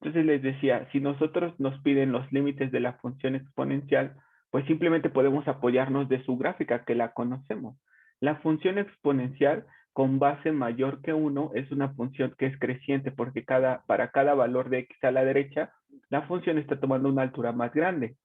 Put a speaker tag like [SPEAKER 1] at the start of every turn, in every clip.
[SPEAKER 1] Entonces les decía, si nosotros nos piden los límites de la función exponencial, pues simplemente podemos apoyarnos de su gráfica, que la conocemos. La función exponencial con base mayor que 1 es una función que es creciente, porque para cada valor de x a la derecha, la función está tomando una altura más grande.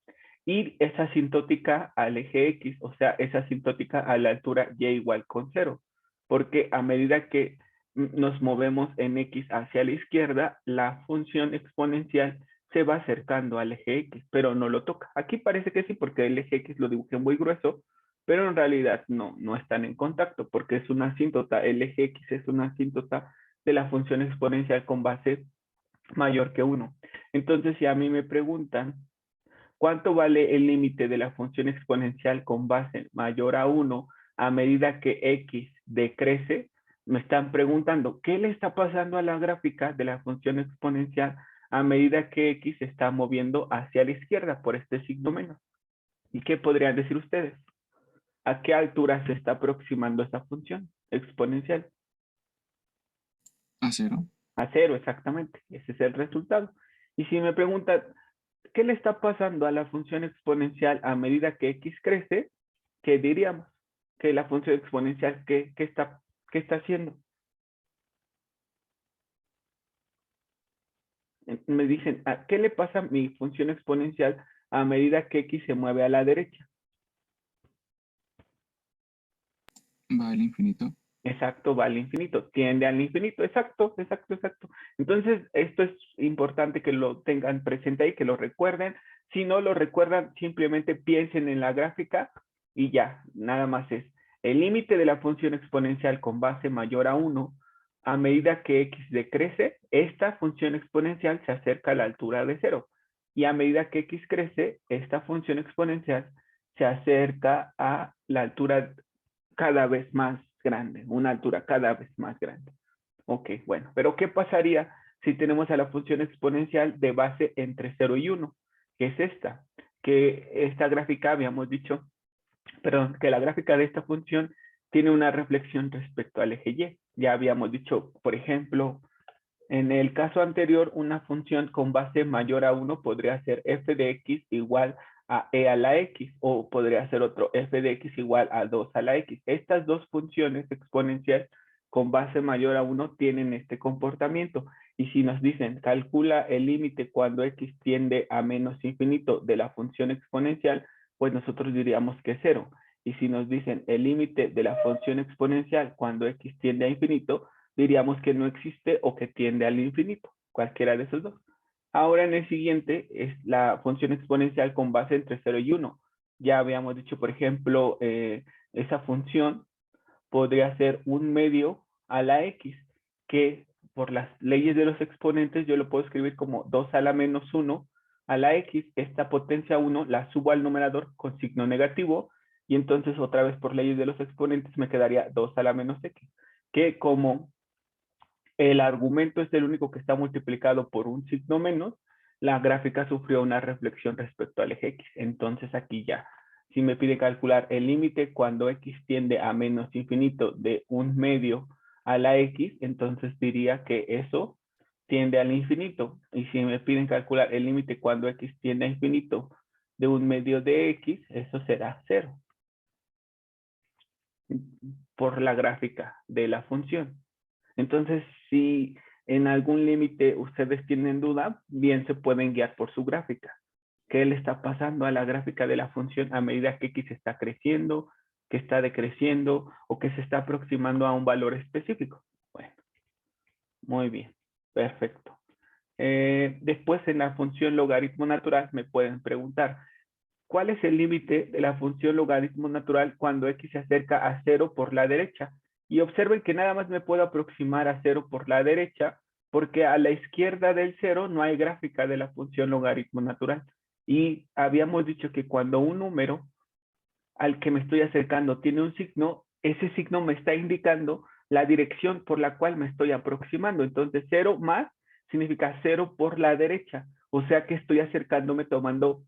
[SPEAKER 1] Y es asintótica al eje x, o sea, es asintótica a la altura y igual con 0. Porque a medida que nos movemos en x hacia la izquierda, la función exponencial se va acercando al eje x, pero no lo toca. Aquí parece que sí, porque el eje x lo dibujé muy grueso, pero en realidad no están en contacto, porque es una asíntota. El eje x es una asíntota de la función exponencial con base mayor que 1. Entonces, si a mí me preguntan cuánto vale el límite de la función exponencial con base mayor a 1 a medida que x decrece, me están preguntando qué le está pasando a la gráfica de la función exponencial a medida que x se está moviendo hacia la izquierda por este signo menos. ¿Y qué podrían decir ustedes? ¿A qué altura se está aproximando esta función exponencial?
[SPEAKER 2] A cero.
[SPEAKER 1] A 0, exactamente. Ese es el resultado. Y si me preguntan, ¿qué le está pasando a la función exponencial a medida que x crece? ¿Qué diríamos? Que la función exponencial, ¿qué está haciendo? Me dicen, ¿qué le pasa a mi función exponencial a medida que x se mueve a la derecha?
[SPEAKER 2] Va al infinito.
[SPEAKER 1] Exacto, va al infinito, tiende al infinito, exacto, exacto, exacto. Entonces, esto es importante que lo tengan presente ahí, que lo recuerden. Si no lo recuerdan, simplemente piensen en la gráfica y ya, nada más es el límite de la función exponencial con base mayor a 1, a medida que x decrece, esta función exponencial se acerca a la altura de 0. Y a medida que x crece, esta función exponencial se acerca a la altura cada vez más grande, una altura cada vez más grande. Ok, bueno, pero ¿qué pasaría si tenemos a la función exponencial de base entre 0 y 1? Que es esta, que esta gráfica habíamos dicho, perdón, que la gráfica de esta función tiene una reflexión respecto al eje Y. Ya habíamos dicho, por ejemplo, en el caso anterior, una función con base mayor a 1 podría ser f de x igual a e a la x, o podría ser otro f de x igual a 2 a la x. Estas dos funciones exponenciales con base mayor a 1 tienen este comportamiento. Y si nos dicen, calcula el límite cuando x tiende a menos infinito de la función exponencial, pues nosotros diríamos que 0. Y si nos dicen el límite de la función exponencial cuando x tiende a infinito, diríamos que no existe o que tiende al infinito, cualquiera de esos dos. Ahora en el siguiente es la función exponencial con base entre 0 y 1. Ya habíamos dicho, por ejemplo, esa función podría ser un medio a la x, que por las leyes de los exponentes yo lo puedo escribir como 2 a la menos 1 a la x. Esta potencia 1 la subo al numerador con signo negativo, y entonces otra vez por leyes de los exponentes me quedaría 2 a la menos x, que como el argumento es el único que está multiplicado por un signo menos, la gráfica sufrió una reflexión respecto al eje x. Entonces aquí ya, si me pide calcular el límite cuando x tiende a menos infinito de un medio a la x, entonces diría que eso tiende al infinito. Y si me piden calcular el límite cuando x tiende a infinito de un medio de x, eso será 0 por la gráfica de la función. Entonces, si en algún límite ustedes tienen duda, bien se pueden guiar por su gráfica. ¿Qué le está pasando a la gráfica de la función a medida que x está creciendo, que está decreciendo o que se está aproximando a un valor específico? Bueno, muy bien, perfecto. Después en la función logaritmo natural me pueden preguntar, ¿cuál es el límite de la función logaritmo natural cuando x se acerca a 0 por la derecha? Y observen que nada más me puedo aproximar a 0 por la derecha, porque a la izquierda del 0 no hay gráfica de la función logaritmo natural. Y habíamos dicho que cuando un número al que me estoy acercando tiene un signo, ese signo me está indicando la dirección por la cual me estoy aproximando. Entonces 0 más significa 0 por la derecha. O sea que estoy acercándome tomando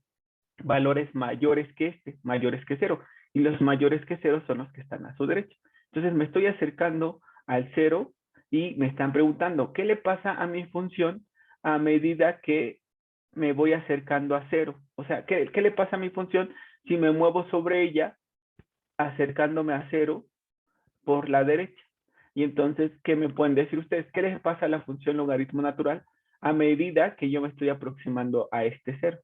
[SPEAKER 1] valores mayores que mayores que 0. Y los mayores que 0 son los que están a su derecha. Entonces me estoy acercando al 0 y me están preguntando, ¿qué le pasa a mi función a medida que me voy acercando a cero. O sea, ¿qué le pasa a mi función si me muevo sobre ella acercándome a cero por la derecha? Y entonces, ¿qué me pueden decir ustedes? ¿Qué les pasa a la función logaritmo natural a medida que yo me estoy aproximando a este cero?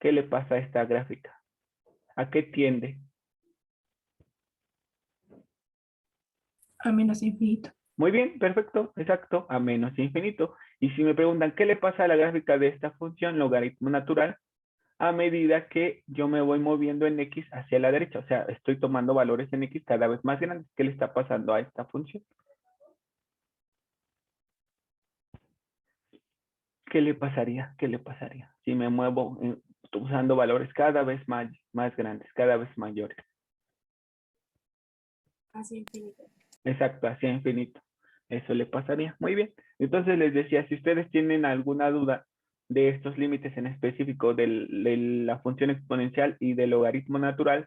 [SPEAKER 1] ¿Qué le pasa a esta gráfica? ¿A qué tiende?
[SPEAKER 3] A menos infinito.
[SPEAKER 1] Muy bien, perfecto, exacto, a menos infinito. Y si me preguntan, ¿qué le pasa a la gráfica de esta función logaritmo natural? A medida que yo me voy moviendo en X hacia la derecha, o sea, estoy tomando valores en X cada vez más grandes. ¿Qué le está pasando a esta función? ¿Qué le pasaría? ¿Qué le pasaría si me muevo usando valores cada vez más grandes, cada vez mayores?
[SPEAKER 3] Hacia infinito.
[SPEAKER 1] Exacto, hacia infinito. Eso le pasaría. Muy bien. Entonces les decía, si ustedes tienen alguna duda de estos límites en específico de la función exponencial y del logaritmo natural,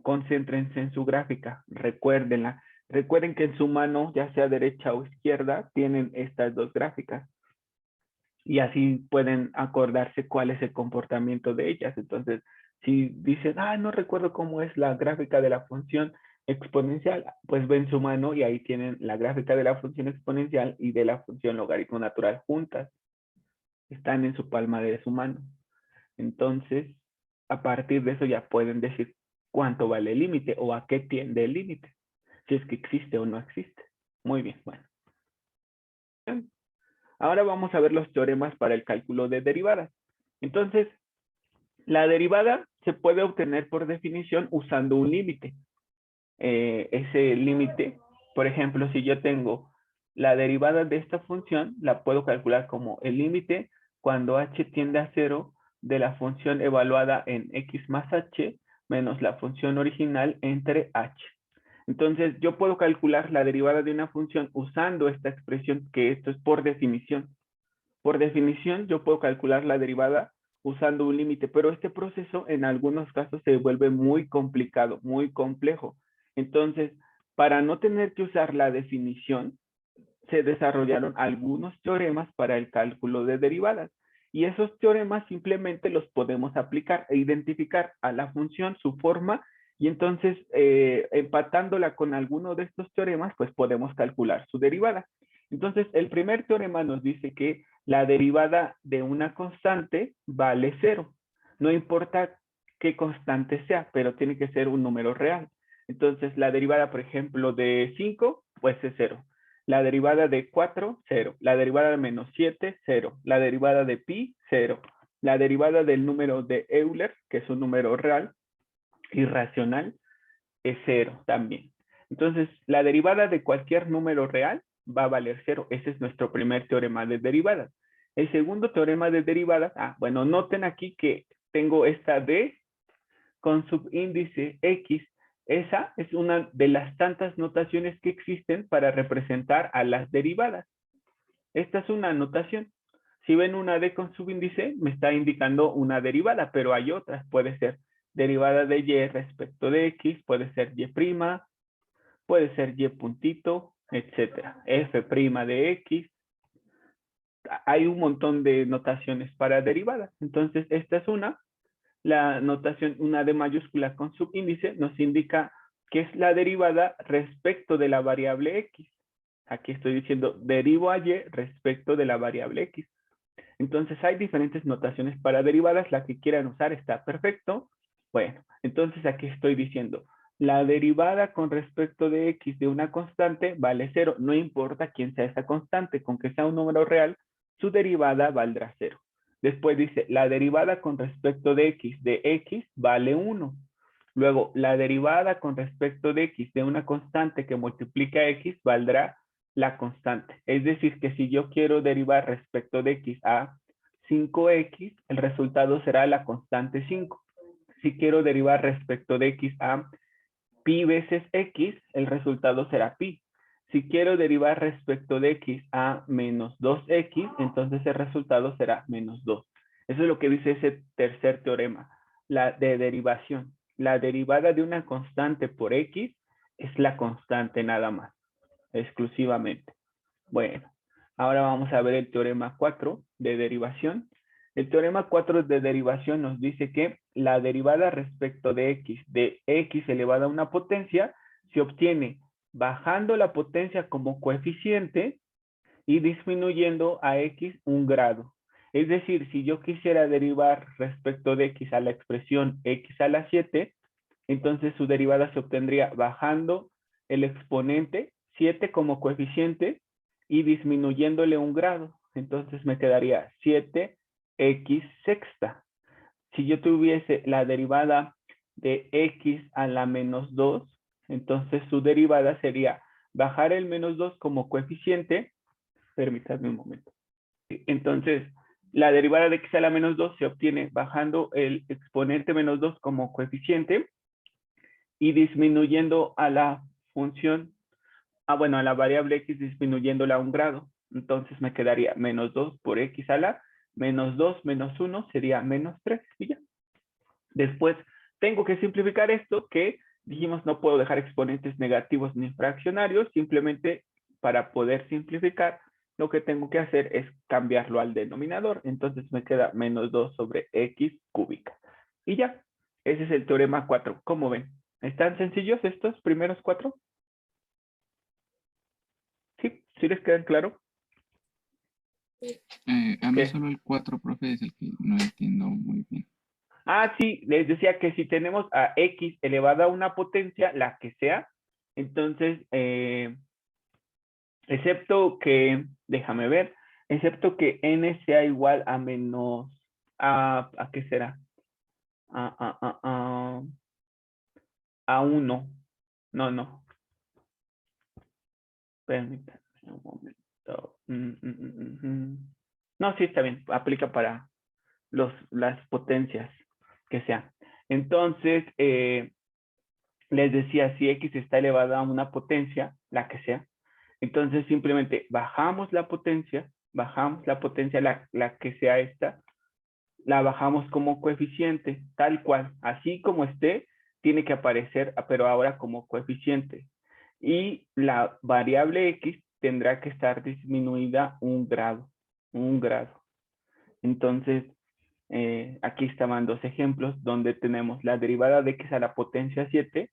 [SPEAKER 1] concéntrense en su gráfica, recuérdenla. Recuerden que en su mano, ya sea derecha o izquierda, tienen estas dos gráficas. Y así pueden acordarse cuál es el comportamiento de ellas. Entonces, si dicen, no recuerdo cómo es la gráfica de la función exponencial, pues ven su mano y ahí tienen la gráfica de la función exponencial y de la función logaritmo natural juntas. Están en su palma de su mano. Entonces, a partir de eso ya pueden decir cuánto vale el límite o a qué tiende el límite, si es que existe o no existe. Muy bien, bueno. Ahora vamos a ver los teoremas para el cálculo de derivadas. Entonces, la derivada se puede obtener por definición usando un límite. Ese límite, por ejemplo, si yo tengo la derivada de esta función, la puedo calcular como el límite cuando h tiende a 0 de la función evaluada en x más h menos la función original entre h. Entonces, yo puedo calcular la derivada de una función usando esta expresión, que esto es por definición. Por definición, yo puedo calcular la derivada usando un límite, pero este proceso en algunos casos se vuelve muy complicado, muy complejo. Entonces, para no tener que usar la definición, se desarrollaron algunos teoremas para el cálculo de derivadas. Y esos teoremas simplemente los podemos aplicar e identificar a la función, su forma, y entonces empatándola con alguno de estos teoremas, pues podemos calcular su derivada. Entonces, el primer teorema nos dice que la derivada de una constante vale 0. No importa qué constante sea, pero tiene que ser un número real. Entonces, la derivada, por ejemplo, de 5, pues es 0. La derivada de 4, 0. La derivada de menos 7, 0. La derivada de pi, 0. La derivada del número de Euler, que es un número real, irracional, es 0 también. Entonces, la derivada de cualquier número real va a valer 0. Ese es nuestro primer teorema de derivadas. El segundo teorema de derivadas, bueno, noten aquí que tengo esta D con subíndice X. Esa es una de las tantas notaciones que existen para representar a las derivadas. Esta es una notación. Si ven una D con subíndice, me está indicando una derivada, pero hay otras. Puede ser derivada de Y respecto de X, puede ser Y', puede ser Y puntito, etcétera. F' de X. Hay un montón de notaciones para derivadas. Entonces, esta es una. La notación, una D mayúscula con subíndice, nos indica que es la derivada respecto de la variable X. Aquí estoy diciendo, derivo a Y respecto de la variable X. Entonces, hay diferentes notaciones para derivadas. La que quieran usar está perfecto. Bueno, entonces aquí estoy diciendo, la derivada con respecto de X de una constante vale 0. No importa quién sea esa constante, con que sea un número real, su derivada valdrá 0. Después dice, la derivada con respecto de X vale 1. Luego, la derivada con respecto de X de una constante que multiplica X valdrá la constante. Es decir, que si yo quiero derivar respecto de X a 5X, el resultado será la constante 5. Si quiero derivar respecto de X a pi veces X, el resultado será pi. Si quiero derivar respecto de X a menos 2X, entonces el resultado será menos 2. Eso es lo que dice ese tercer teorema, la de derivación. La derivada de una constante por X es la constante nada más, exclusivamente. Bueno, Ahora vamos a ver el teorema 4 de derivación. El teorema 4 de derivación nos dice que la derivada respecto de x elevada a una potencia se obtiene bajando la potencia como coeficiente y disminuyendo a x un grado. Es decir, si yo quisiera derivar respecto de x a la expresión x a la 7, entonces su derivada se obtendría bajando el exponente 7 como coeficiente y disminuyéndole un grado. Entonces me quedaría 7x sexta. Si yo tuviese la derivada de x a la menos 2, entonces su derivada sería bajar el menos 2 como coeficiente. Permítanme un momento. Entonces, la derivada de x a la menos 2 se obtiene bajando el exponente menos 2 como coeficiente y disminuyendo a la función, a la variable x disminuyéndola a un grado. Entonces me quedaría menos 2 por x a la menos 2 menos 1 sería menos 3 y ya. Después tengo que simplificar esto que dijimos no puedo dejar exponentes negativos ni fraccionarios, simplemente para poder simplificar lo que tengo que hacer es cambiarlo al denominador. Entonces me queda menos 2 sobre x cúbica. Y ya, ese es el teorema 4. ¿Cómo ven? ¿Están sencillos estos primeros 4? ¿Sí? ¿Sí les quedan claro?
[SPEAKER 2] A mí
[SPEAKER 1] ¿Qué?
[SPEAKER 2] solo el 4, profe, es el que no entiendo muy bien.
[SPEAKER 1] Ah, sí, les decía que si tenemos a x elevada a una potencia, la que sea, entonces, excepto que, déjame ver, excepto que n sea igual a menos, ¿a qué será? A 1. No. Permítanme un momento. No, sí, está bien. Aplica para las potencias que sean. Entonces, les decía, si x está elevada a una potencia, la que sea, entonces simplemente bajamos la potencia, la que sea esta, la bajamos como coeficiente, tal cual, así como esté, tiene que aparecer, pero ahora como coeficiente. Y la variable x tendrá que estar disminuida un grado. Entonces, aquí estaban dos ejemplos donde tenemos la derivada de x a la potencia 7,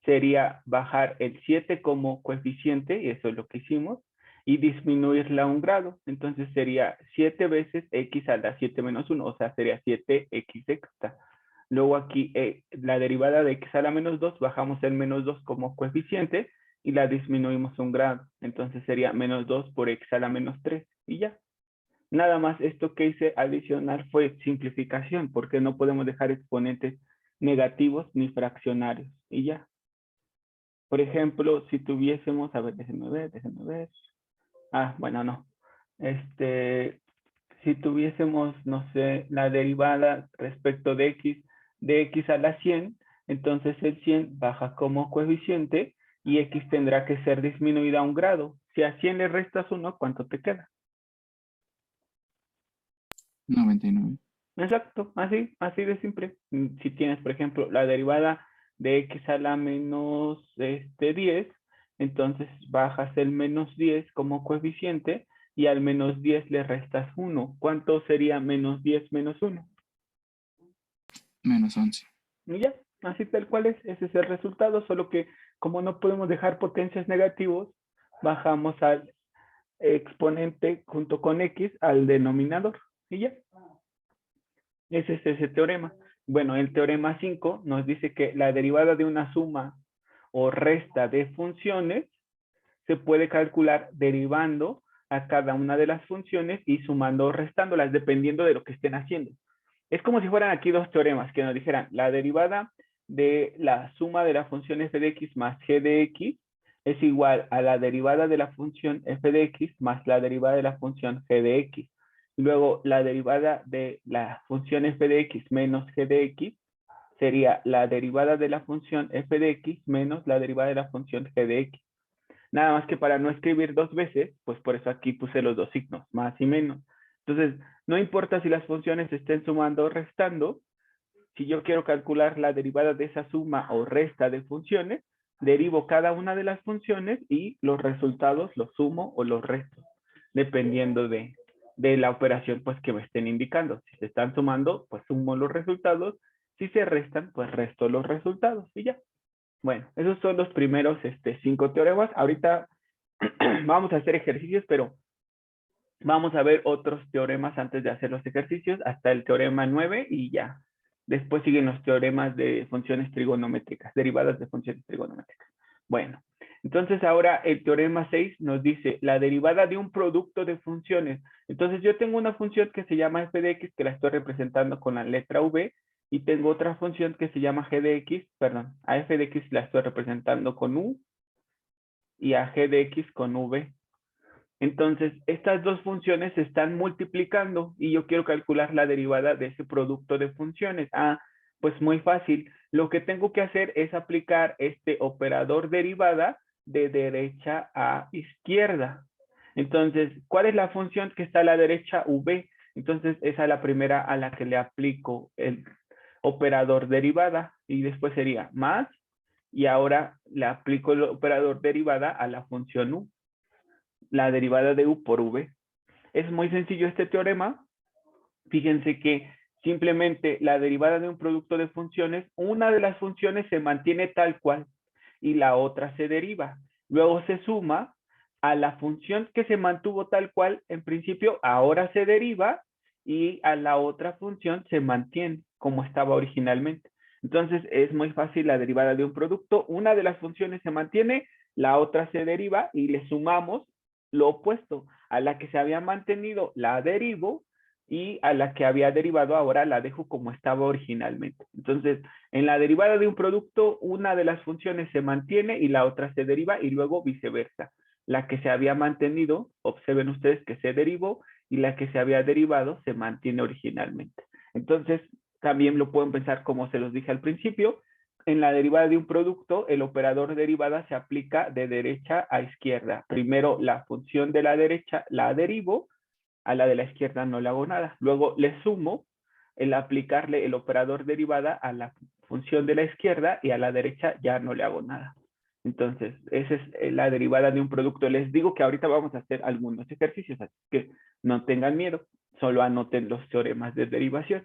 [SPEAKER 1] sería bajar el 7 como coeficiente, y eso es lo que hicimos, y disminuirla un grado. Entonces sería 7 veces x a la 7 menos 1, o sea, sería 7x sexta. Luego aquí la derivada de x a la menos 2, bajamos el menos 2 como coeficiente y la disminuimos un grado. Entonces sería menos 2 por x a la menos 3 y ya. Nada más esto que hice adicional fue simplificación, porque no podemos dejar exponentes negativos ni fraccionarios. Y ya. Por ejemplo, si tuviésemos, a ver, déjenme ver. Bueno, no. Si tuviésemos, no sé, la derivada respecto de x a la 100, entonces el 100 baja como coeficiente y x tendrá que ser disminuida a un grado. Si a 100 le restas 1, ¿cuánto te queda?
[SPEAKER 2] 99.
[SPEAKER 1] Exacto, así de simple. Si tienes, por ejemplo, la derivada de x a la menos 10, entonces bajas el menos 10 como coeficiente y al menos 10 le restas 1. ¿Cuánto sería menos 10 menos 1?
[SPEAKER 2] Menos 11.
[SPEAKER 1] Y ya, así tal cual es. Ese es el resultado, solo que como no podemos dejar potencias negativos, bajamos al exponente junto con x al denominador. Y ya. Ese es ese teorema. Bueno, el teorema 5 nos dice que la derivada de una suma o resta de funciones se puede calcular derivando a cada una de las funciones y sumando o restándolas, dependiendo de lo que estén haciendo. Es como si fueran aquí dos teoremas que nos dijeran la derivada de la suma de la función f de x más g de x es igual a la derivada de la función f de x más la derivada de la función g de x. Luego, la derivada de la función f de x menos g de x sería la derivada de la función f de x menos la derivada de la función g de x. Nada más que para no escribir dos veces, pues por eso aquí puse los dos signos, más y menos. Entonces, no importa si las funciones estén sumando o restando, si yo quiero calcular la derivada de esa suma o resta de funciones, derivo cada una de las funciones y los resultados los sumo o los resto. dependiendo de la operación pues que me estén indicando. Si se están sumando, pues sumo los resultados. Si se restan, pues resto los resultados y ya. Bueno, esos son los primeros 5 teoremas. Ahorita vamos a hacer ejercicios, pero vamos a ver otros teoremas antes de hacer los ejercicios, hasta el teorema 9 y ya. Después siguen los teoremas de funciones trigonométricas, derivadas de funciones trigonométricas. Bueno, entonces ahora el teorema 6 nos dice la derivada de un producto de funciones. Entonces yo tengo una función que se llama f de x, que la estoy representando con la letra v, y tengo otra función que se llama g de x, perdón, a f de x la estoy representando con u, y a g de x con v. Entonces, estas dos funciones se están multiplicando y yo quiero calcular la derivada de ese producto de funciones. Ah, pues muy fácil. Lo que tengo que hacer es aplicar este operador derivada de derecha a izquierda. Entonces, ¿cuál es la función que está a la derecha? V. Entonces, esa es la primera a la que le aplico el operador derivada y después sería más y ahora le aplico el operador derivada a la función u, la derivada de u por v. Es muy sencillo este teorema. Fíjense que simplemente la derivada de un producto de funciones, una de las funciones se mantiene tal cual y la otra se deriva. Luego se suma a la función que se mantuvo tal cual, en principio ahora se deriva y a la otra función se mantiene como estaba originalmente. Entonces es muy fácil la derivada de un producto. Una de las funciones se mantiene, la otra se deriva y le sumamos lo opuesto. A la que se había mantenido la derivo y a la que había derivado ahora la dejo como estaba originalmente. Entonces, en la derivada de un producto, una de las funciones se mantiene y la otra se deriva y luego viceversa. La que se había mantenido, observen ustedes que se derivó y la que se había derivado se mantiene originalmente. Entonces, también lo pueden pensar como se los dije al principio. En la derivada de un producto, el operador derivada se aplica de derecha a izquierda. Primero la función de la derecha la derivo, a la de la izquierda no le hago nada. Luego le sumo el aplicarle el operador derivada a la función de la izquierda y a la derecha ya no le hago nada. Entonces, esa es la derivada de un producto. Les digo que ahorita vamos a hacer algunos ejercicios, así que no tengan miedo, solo anoten los teoremas de derivación.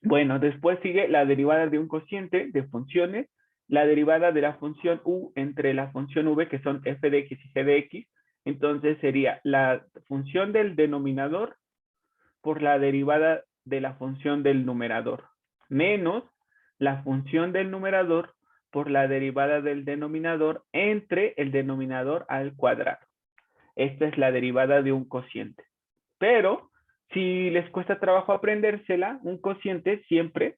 [SPEAKER 1] Bueno, después sigue la derivada de un cociente de funciones, la derivada de la función u entre la función v, que son f de x y g de x. Entonces sería la función del denominador por la derivada de la función del numerador, menos la función del numerador por la derivada del denominador entre el denominador al cuadrado. Esta es la derivada de un cociente. Pero si les cuesta trabajo aprendérsela, un cociente siempre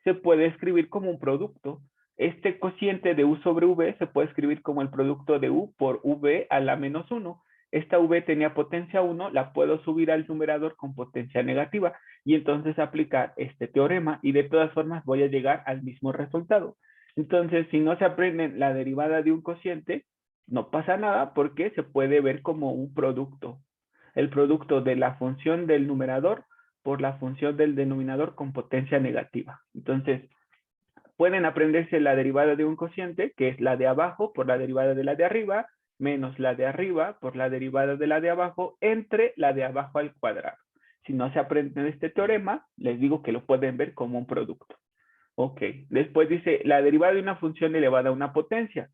[SPEAKER 1] se puede escribir como un producto. Este cociente de u sobre v se puede escribir como el producto de u por v a la menos 1. Esta v tenía potencia 1, la puedo subir al numerador con potencia negativa y entonces aplicar este teorema y de todas formas voy a llegar al mismo resultado. Entonces, si no se aprenden la derivada de un cociente, no pasa nada porque se puede ver como un producto. El producto de la función del numerador por la función del denominador con potencia negativa. Entonces, pueden aprenderse la derivada de un cociente, que es la de abajo por la derivada de la de arriba, menos la de arriba por la derivada de la de abajo, entre la de abajo al cuadrado. Si no se aprenden este teorema, les digo que lo pueden ver como un producto. Ok, después dice la derivada de una función elevada a una potencia.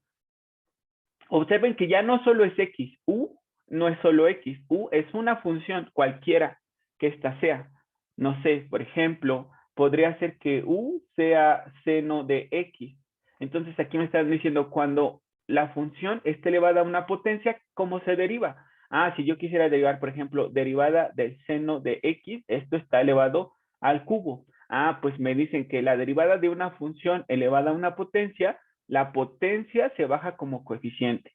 [SPEAKER 1] Observen que ya no solo es x, u no es solo x, u es una función cualquiera que esta sea. No sé, por ejemplo, podría ser que u sea seno de x. Entonces aquí me están diciendo cuando la función esté elevada a una potencia, ¿cómo se deriva? Ah, si yo quisiera derivar, por ejemplo, derivada del seno de x, esto está elevado al cubo. Ah, pues me dicen que la derivada de una función elevada a una potencia, la potencia se baja como coeficiente.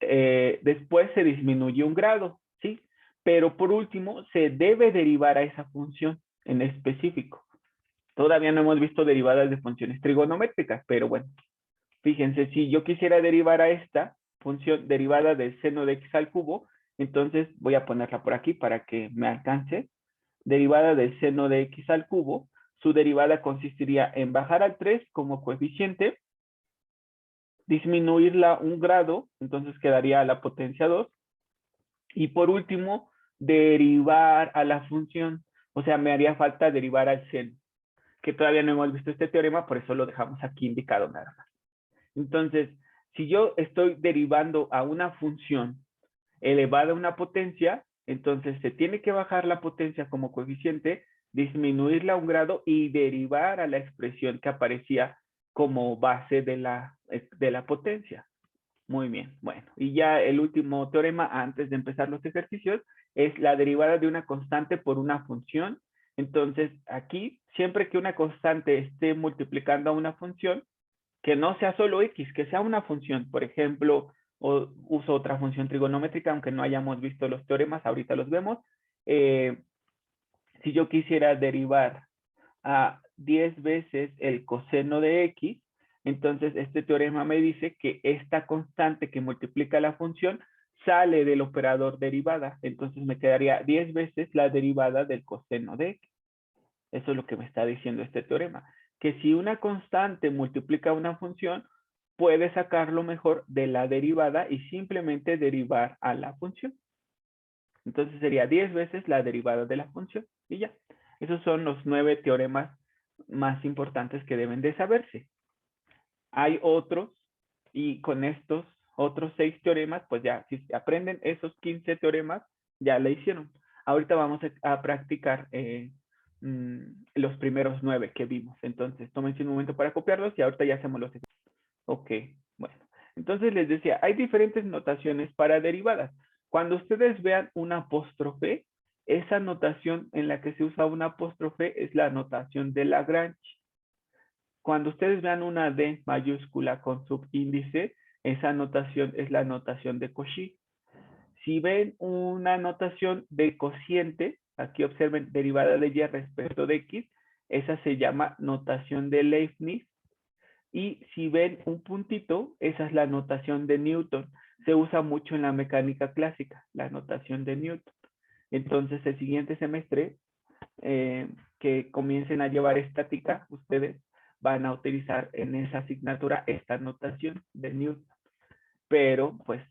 [SPEAKER 1] Después se disminuye un grado, ¿sí? Pero por último, se debe derivar a esa función en específico. Todavía no hemos visto derivadas de funciones trigonométricas, pero bueno, fíjense, si yo quisiera derivar a esta función derivada del seno de x al cubo, entonces voy a ponerla por aquí para que me alcance. Derivada del seno de x al cubo, su derivada consistiría en bajar al 3 como coeficiente, disminuirla un grado, entonces quedaría la potencia 2, Y por último, derivar a la función. O sea, me haría falta derivar al seno, que todavía no hemos visto este teorema, por eso lo dejamos aquí indicado nada más. Entonces, si yo estoy derivando a una función elevada a una potencia, entonces se tiene que bajar la potencia como coeficiente, disminuirla a un grado y derivar a la expresión que aparecía como base de la potencia. Muy bien, bueno, y ya el último teorema antes de empezar los ejercicios es la derivada de una constante por una función. Entonces, aquí, siempre que una constante esté multiplicando a una función, que no sea solo x, que sea una función, por ejemplo, o uso otra función trigonométrica, aunque no hayamos visto los teoremas, ahorita los vemos. Si yo quisiera derivar a 10 veces el coseno de x, entonces este teorema me dice que esta constante que multiplica la función sale del operador derivada. Entonces me quedaría 10 veces la derivada del coseno de x. Eso es lo que me está diciendo este teorema. Que si una constante multiplica una función, puede sacarlo mejor de la derivada y simplemente derivar a la función. Entonces sería 10 veces la derivada de la función y ya. Esos son los 9 teoremas más importantes que deben de saberse. Hay otros y con estos otros 6 teoremas, pues ya, si aprenden esos 15 teoremas, ya la hicieron. Ahorita vamos a practicar los primeros 9 que vimos. Entonces, tómense un momento para copiarlos y ahorita ya hacemos los ejercicios. Ok, bueno. Entonces les decía, hay diferentes notaciones para derivadas. Cuando ustedes vean una apóstrofe, esa notación en la que se usa una apóstrofe es la notación de Lagrange. Cuando ustedes vean una D mayúscula con subíndice, esa notación es la notación de Cauchy. Si ven una notación de cociente, aquí observen derivada de y respecto de x, esa se llama notación de Leibniz. Y si ven un puntito, esa es la notación de Newton. Se usa mucho en la mecánica clásica, la notación de Newton. Entonces, el siguiente semestre, que comiencen a llevar estática, ustedes van a utilizar en esa asignatura esta notación de Newton. Pero, pues,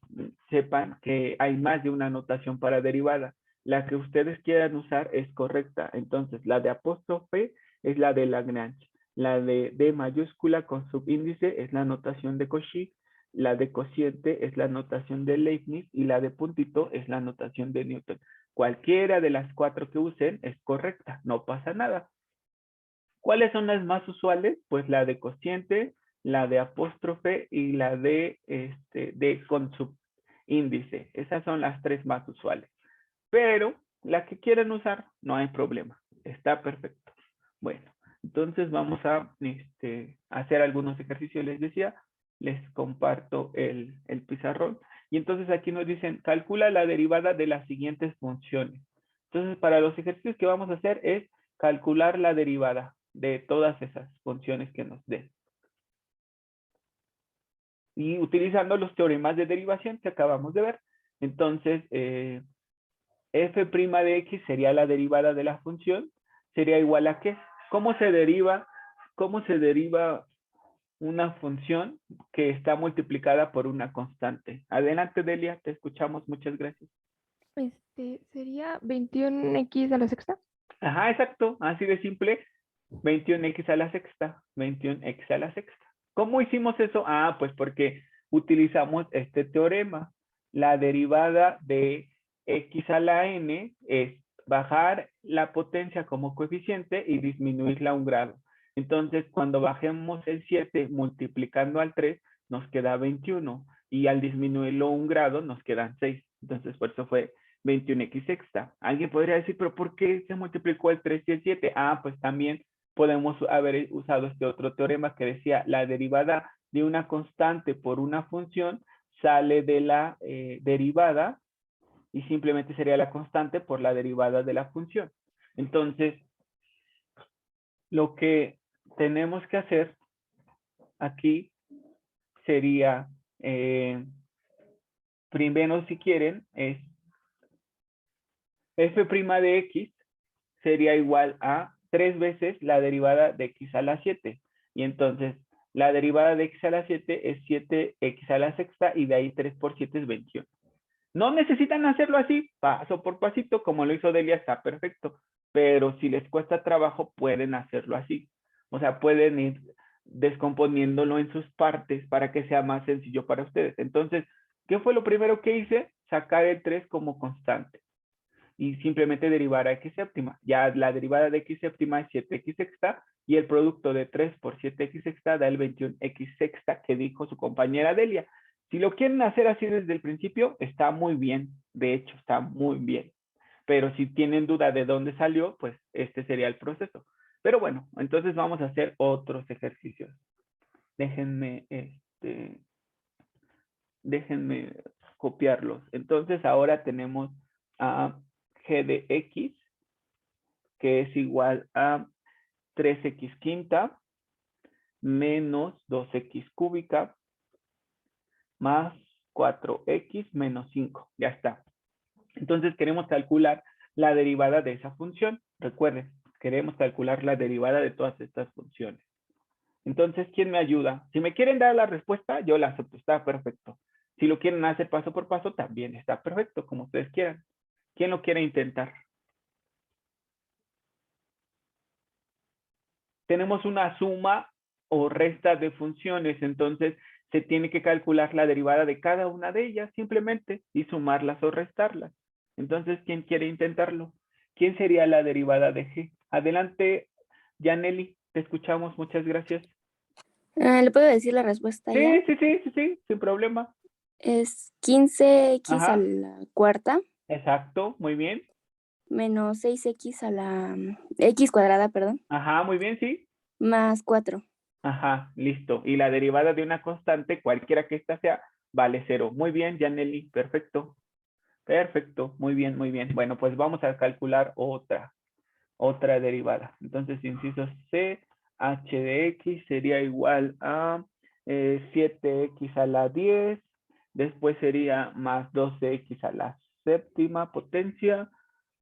[SPEAKER 1] sepan que hay más de una notación para derivada. La que ustedes quieran usar es correcta. Entonces, la de apóstrofe es la de Lagrange. La de D mayúscula con subíndice es la notación de Cauchy. La de cociente es la notación de Leibniz y la de puntito es la notación de Newton. Cualquiera de las 4 que usen es correcta, no pasa nada. ¿Cuáles son las más usuales? Pues la de cociente, la de apóstrofe y la de con subíndice. Esas son las 3 más usuales. Pero la que quieran usar, no hay problema. Está perfecto. Bueno, entonces vamos a hacer algunos ejercicios. Les decía, les comparto el pizarrón. Y entonces aquí nos dicen, calcula la derivada de las siguientes funciones. Entonces, para los ejercicios que vamos a hacer es calcular la derivada de todas esas funciones que nos den. Y utilizando los teoremas de derivación que acabamos de ver. Entonces, f' de x sería la derivada de la función. Sería igual a ¿qué? ¿Cómo se deriva una función que está multiplicada por una constante? Adelante, Delia, te escuchamos. Muchas gracias.
[SPEAKER 4] Sería 21x a la sexta.
[SPEAKER 1] Ajá, exacto. Así de simple. 21x a la sexta. 21x a la sexta. ¿Cómo hicimos eso? Ah, pues porque utilizamos este teorema. La derivada de x a la n es bajar la potencia como coeficiente y disminuirla a un grado. Entonces, cuando bajemos el 7 multiplicando al 3, nos queda 21. Y al disminuirlo un grado, nos quedan 6. Entonces, por eso fue 21x sexta. Alguien podría decir, pero ¿por qué se multiplicó el 3 y el 7? Ah, pues también podemos haber usado este otro teorema que decía la derivada de una constante por una función sale de la derivada y simplemente sería la constante por la derivada de la función. Entonces, lo que tenemos que hacer aquí sería, primero si quieren, es f' de x sería igual a 3 veces la derivada de x a la 7. Y entonces, la derivada de x a la 7 es 7x a la sexta y de ahí 3 por 7 es 21. No necesitan hacerlo así, paso por pasito, como lo hizo Delia, está perfecto. Pero si les cuesta trabajo, pueden hacerlo así. O sea, pueden ir descomponiéndolo en sus partes para que sea más sencillo para ustedes. Entonces, ¿qué fue lo primero que hice? Sacar el 3 como constante y simplemente derivar a x séptima. Ya la derivada de x séptima es 7x sexta y el producto de 3 por 7x sexta da el 21x sexta que dijo su compañera Delia. Si lo quieren hacer así desde el principio, está muy bien. De hecho, está muy bien. Pero si tienen duda de dónde salió, pues este sería el proceso. Pero bueno, entonces vamos a hacer otros ejercicios. Déjenme, déjenme copiarlos. Entonces ahora tenemos a g de x, que es igual a 3x quinta menos 2x cúbica más 4x menos 5. Ya está. Entonces queremos calcular la derivada de esa función. Recuerden, queremos calcular la derivada de todas estas funciones. Entonces, ¿quién me ayuda? Si me quieren dar la respuesta, yo la acepto, está perfecto. Si lo quieren hacer paso por paso, también está perfecto, como ustedes quieran. ¿Quién lo quiere intentar? Tenemos una suma o resta de funciones, entonces se tiene que calcular la derivada de cada una de ellas simplemente y sumarlas o restarlas. Entonces, ¿quién quiere intentarlo? ¿Quién sería la derivada de g? Adelante, Yaneli, te escuchamos, muchas gracias.
[SPEAKER 5] ¿Le puedo decir la respuesta ya?
[SPEAKER 1] Sí, sin problema.
[SPEAKER 5] Es 15x
[SPEAKER 1] Ajá.
[SPEAKER 5] a la cuarta
[SPEAKER 1] Exacto, muy bien.
[SPEAKER 5] menos 6x a la x cuadrada, perdón,
[SPEAKER 1] Ajá, muy bien, sí.
[SPEAKER 5] más 4.
[SPEAKER 1] Ajá, listo. Y la derivada de una constante, cualquiera que ésta sea, vale 0. Muy bien, Yaneli, perfecto. Perfecto, muy bien, muy bien. Bueno, pues vamos a calcular otra derivada. Entonces, inciso C, h de x sería igual a 7x a la 10. Después sería más 12x a la séptima potencia,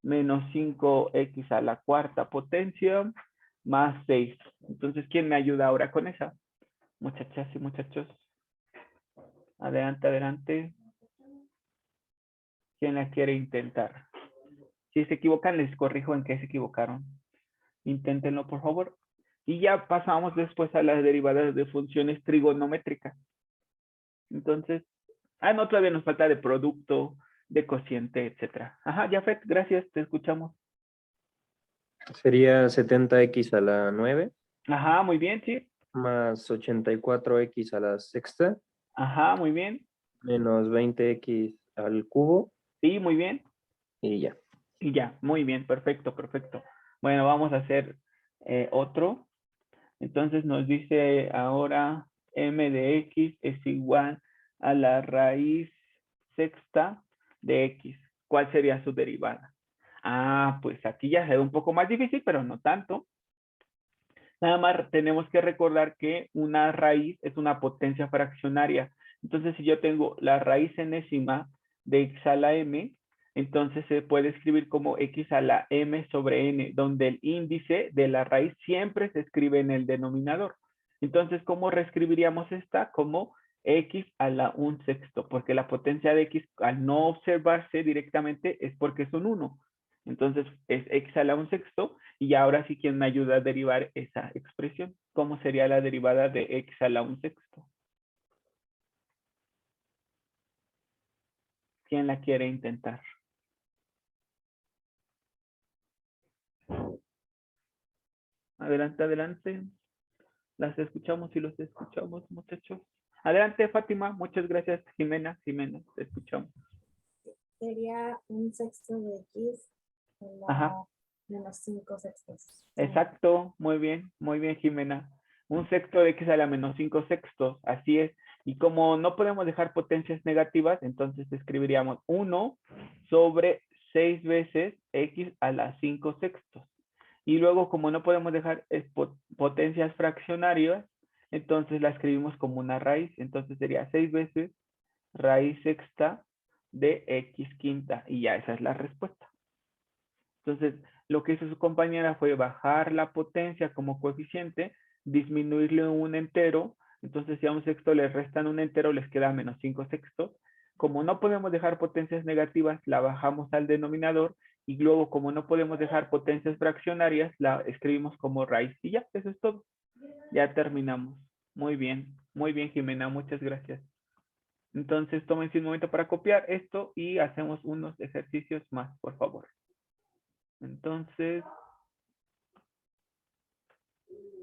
[SPEAKER 1] menos 5x a la cuarta potencia, más 6. Entonces, ¿quién me ayuda ahora con esa? Muchachas y muchachos. Adelante, adelante. ¿Quién la quiere intentar? Si se equivocan, les corrijo en qué se equivocaron. Inténtenlo, por favor. Y ya pasamos después a las derivadas de funciones trigonométricas. Entonces, no, todavía nos falta de producto, de cociente, etcétera. Ajá, Jafet, gracias, te escuchamos.
[SPEAKER 6] Sería 70x a la 9
[SPEAKER 1] Ajá, muy bien, sí.
[SPEAKER 6] más 84x a la sexta
[SPEAKER 1] Ajá, muy bien.
[SPEAKER 6] menos 20x al cubo
[SPEAKER 1] Sí, muy bien.
[SPEAKER 6] y ya.
[SPEAKER 1] Y ya, muy bien, perfecto, perfecto. Bueno, vamos a hacer otro. Entonces nos dice ahora m de x es igual a la raíz sexta de x. ¿Cuál sería su derivada? Pues aquí ya se ve un poco más difícil, pero no tanto. Nada más tenemos que recordar que una raíz es una potencia fraccionaria. Entonces, si yo tengo la raíz enésima de x a la m, entonces se puede escribir como x a la m sobre n, donde el índice de la raíz siempre se escribe en el denominador. Entonces, ¿cómo reescribiríamos esta? Como x a la 1/6, porque la potencia de x, al no observarse directamente, es porque es un 1. Entonces, es x a la 1/6. Y ahora sí, ¿quién me ayuda a derivar esa expresión? ¿Cómo sería la derivada de x a la 1/6? ¿Quién la quiere intentar? Adelante, adelante. Las escuchamos y los escuchamos, muchachos. Adelante, Fátima. Muchas gracias, Jimena. Jimena, te escuchamos.
[SPEAKER 3] Sería 1/6 de x a
[SPEAKER 1] Ajá.
[SPEAKER 3] la menos 5/6.
[SPEAKER 1] Exacto, muy bien, Jimena. 1/6 de x a la menos 5/6, así es. Y como no podemos dejar potencias negativas, entonces escribiríamos 1 sobre 6 veces x a la 5/6. Y luego, como no podemos dejar potencias fraccionarias, entonces la escribimos como una raíz. Entonces sería 6 veces raíz sexta de x quinta. Y ya esa es la respuesta. Entonces, lo que hizo su compañera fue bajar la potencia como coeficiente, disminuirle un entero. Entonces, si a 1/6 le restan un entero, les queda menos 5/6. como no podemos dejar potencias negativas, la bajamos al denominador y luego como no podemos dejar potencias fraccionarias, la escribimos como raíz. Y ya, eso es todo. Ya terminamos. Muy bien, Jimena, muchas gracias. Entonces, tómense un momento para copiar esto y hacemos unos ejercicios más, por favor. Entonces,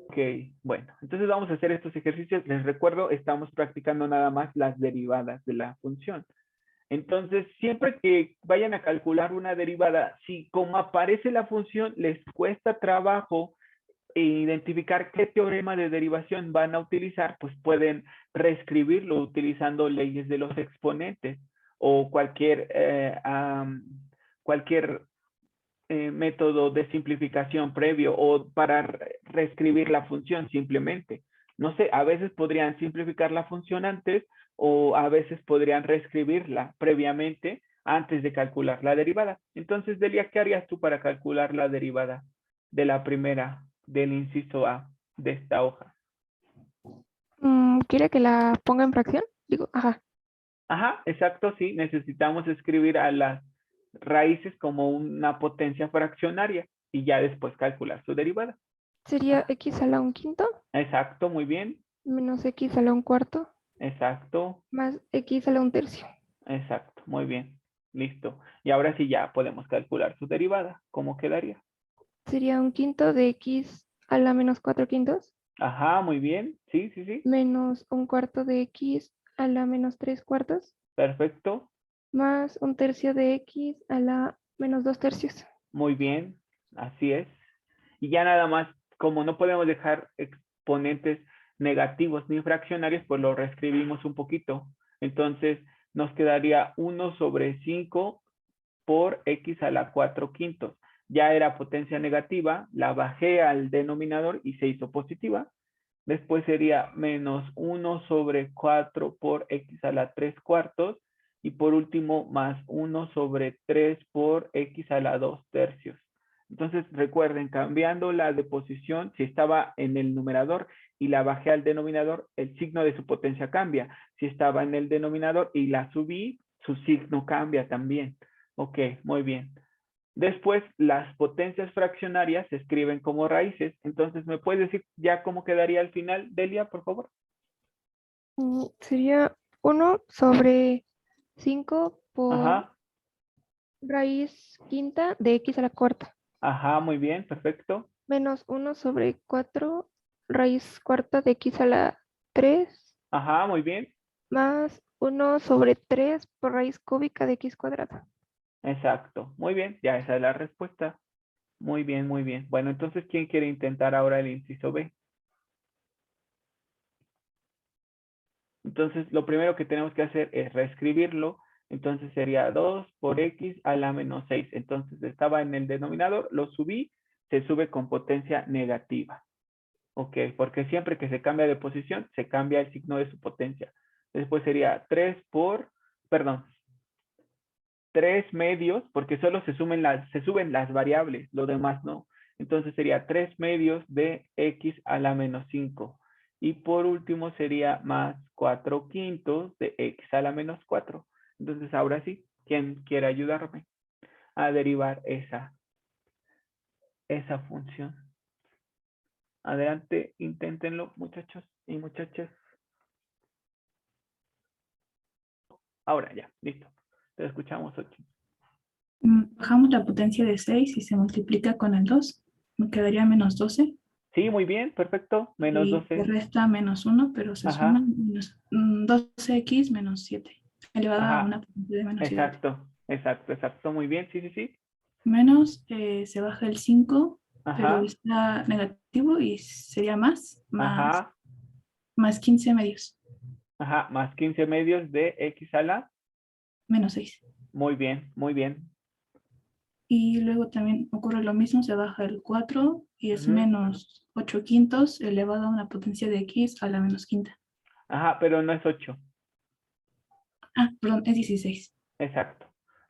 [SPEAKER 1] ok, bueno, entonces vamos a hacer estos ejercicios. Les recuerdo, estamos practicando nada más las derivadas de la función. Entonces, siempre que vayan a calcular una derivada, si como aparece la función les cuesta trabajo identificar qué teorema de derivación van a utilizar, pues pueden reescribirlo utilizando leyes de los exponentes o cualquier método de simplificación previo o para reescribir la función simplemente. No sé, a veces podrían simplificar la función antes o a veces podrían reescribirla previamente antes de calcular la derivada. Entonces, Delia, ¿qué harías tú para calcular la derivada de la primera, del inciso A de esta hoja?
[SPEAKER 4] ¿Quiere que la ponga en fracción? Digo, ajá.
[SPEAKER 1] Ajá, exacto, sí. Necesitamos escribir a las raíces como una potencia fraccionaria y ya después calcular su derivada.
[SPEAKER 4] Sería x a la 1/5
[SPEAKER 1] Exacto, muy bien.
[SPEAKER 4] menos x a la 1/4
[SPEAKER 1] Exacto,
[SPEAKER 4] más x a la 1/3.
[SPEAKER 1] exacto, muy bien. Listo. Y ahora sí ya podemos calcular su derivada. ¿Cómo quedaría?
[SPEAKER 4] Sería 1/5 de x a la menos 4/5
[SPEAKER 1] Ajá, muy bien. Sí, sí, sí.
[SPEAKER 4] menos 1/4 de x a la menos 3/4
[SPEAKER 1] Perfecto.
[SPEAKER 4] más 1/3 de x a la menos 2/3.
[SPEAKER 1] Muy bien. Así es. Y ya nada más, como no podemos dejar exponentes negativos ni fraccionarios, pues lo reescribimos un poquito. Entonces, nos quedaría 1 sobre 5 por x a la 4/5. Ya era potencia negativa, la bajé al denominador y se hizo positiva. Después sería menos 1 sobre 4 por x a la 3/4. Y por último, más 1 sobre 3 por x a la 2/3. Entonces, recuerden, cambiando la de posición, si estaba en el numerador y la bajé al denominador, el signo de su potencia cambia. Si estaba en el denominador y la subí, su signo cambia también. Ok, muy bien. Después, las potencias fraccionarias se escriben como raíces. Entonces, ¿me puedes decir ya cómo quedaría al final, Delia, por favor?
[SPEAKER 4] Sería 1 sobre 5 por
[SPEAKER 1] Ajá,
[SPEAKER 4] raíz quinta de x a la cuarta.
[SPEAKER 1] ajá, muy bien, perfecto.
[SPEAKER 4] Menos 1 sobre 4 raíz cuarta de x a la 3
[SPEAKER 1] Ajá, muy bien.
[SPEAKER 4] más 1 sobre 3 por raíz cúbica de x cuadrada.
[SPEAKER 1] Exacto, muy bien, ya esa es la respuesta. Muy bien, muy bien. Bueno, entonces, ¿quién quiere intentar ahora el inciso B? Entonces, lo primero que tenemos que hacer es reescribirlo. Entonces, sería 2 por x a la menos 6. Entonces, estaba en el denominador, lo subí, se sube con potencia negativa. Ok, porque siempre que se cambia de posición, se cambia el signo de su potencia. Después sería 3 medios, porque solo se suben las variables, lo demás no. Entonces sería 3 medios de x a la menos 5. Y por último sería más 4/5 de x a la menos 4. Entonces ahora sí, ¿quién quiere ayudarme a derivar esa función? Adelante, inténtenlo, muchachos y muchachas. Ahora ya, listo. Te escuchamos, 8.
[SPEAKER 7] Bajamos la potencia de 6 y se multiplica con el 2. Me quedaría menos 12.
[SPEAKER 1] Sí, muy bien, perfecto. Menos
[SPEAKER 7] Y
[SPEAKER 1] 12.
[SPEAKER 7] le resta menos 1, pero se
[SPEAKER 1] Ajá.
[SPEAKER 7] suma menos 12x menos 7, elevado a
[SPEAKER 1] Ajá.
[SPEAKER 7] una potencia de menos 7.
[SPEAKER 1] Exacto. Muy bien, sí.
[SPEAKER 7] Menos, se baja el 5, pero
[SPEAKER 1] Ajá.
[SPEAKER 7] está negativo y sería más
[SPEAKER 1] Ajá.
[SPEAKER 7] 15 medios,
[SPEAKER 1] Ajá. Más 15 medios de x a la.
[SPEAKER 7] menos 6.
[SPEAKER 1] Muy bien, muy bien.
[SPEAKER 7] Y luego también ocurre lo mismo, se baja el 4 y es
[SPEAKER 1] Ujú.
[SPEAKER 7] menos 8/5 elevado a una potencia de x a la menos quinta.
[SPEAKER 1] Ajá, pero no es 8.
[SPEAKER 7] Ah, perdón, es 16.
[SPEAKER 1] Exacto.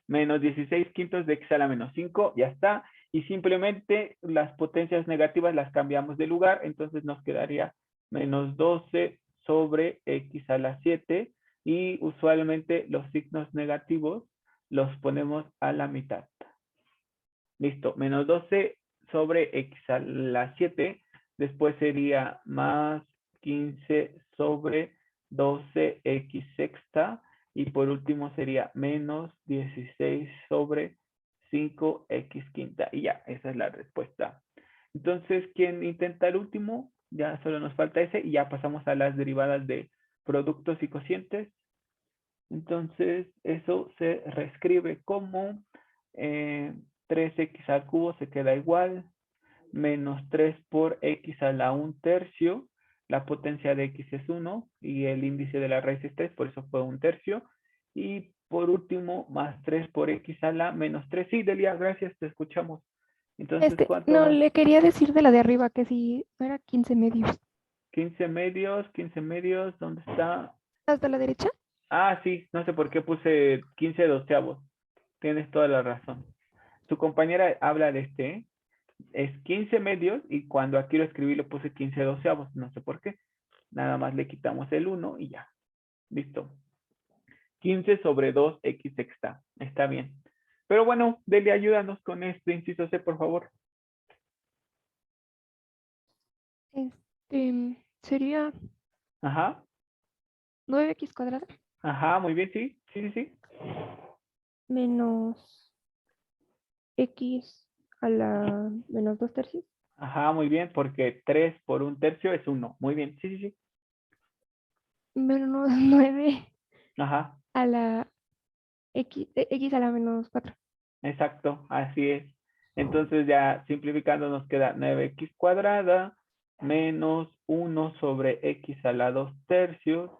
[SPEAKER 1] Menos 16/5 de x a la menos 5, ya está. Y simplemente las potencias negativas las cambiamos de lugar, entonces nos quedaría menos 12 sobre x a la 7. y usualmente los signos negativos los ponemos a la mitad. Listo, menos 12 sobre x a la 7, después sería más 15 sobre 12x sexta, y por último sería menos 16 sobre 5x quinta. Y ya, esa es la respuesta. Entonces, ¿quién intenta el último? Ya solo nos falta ese y ya pasamos a las derivadas de productos y cocientes. Entonces, eso se reescribe como 3x al cubo se queda igual, menos 3 por x a la 1/3. La potencia de x es 1 y el índice de la raíz es 3, por eso fue 1/3. Y por último, más 3 por x a la menos 3. Sí, Delia, gracias, te escuchamos. Entonces, ¿cuánto?
[SPEAKER 4] No, le quería decir de la de arriba que si no era 15 medios.
[SPEAKER 1] 15 medios, ¿dónde está?
[SPEAKER 4] ¿Hasta la derecha?
[SPEAKER 1] Ah, sí, no sé por qué puse 15 doceavos. Tienes toda la razón. Tu compañera habla de este, ¿eh? Es 15 medios y cuando aquí lo escribí lo puse 15 doceavos, no sé por qué. Nada más le quitamos el 1 y ya. Listo. 15 sobre 2x sexta. Está bien. Pero bueno, Delia, ayúdanos con este inciso C, por favor.
[SPEAKER 4] Sería
[SPEAKER 1] Ajá.
[SPEAKER 4] 9x cuadrada
[SPEAKER 1] Ajá, muy bien, sí. Sí.
[SPEAKER 4] menos x a la menos 2/3.
[SPEAKER 1] Ajá, muy bien, porque 3 por 1/3 es 1. Muy bien, sí.
[SPEAKER 4] Menos 9
[SPEAKER 1] Ajá,
[SPEAKER 4] a la x a la menos 4.
[SPEAKER 1] exacto, así es. Entonces ya simplificando nos queda 9x cuadrada menos 1 sobre x a la 2/3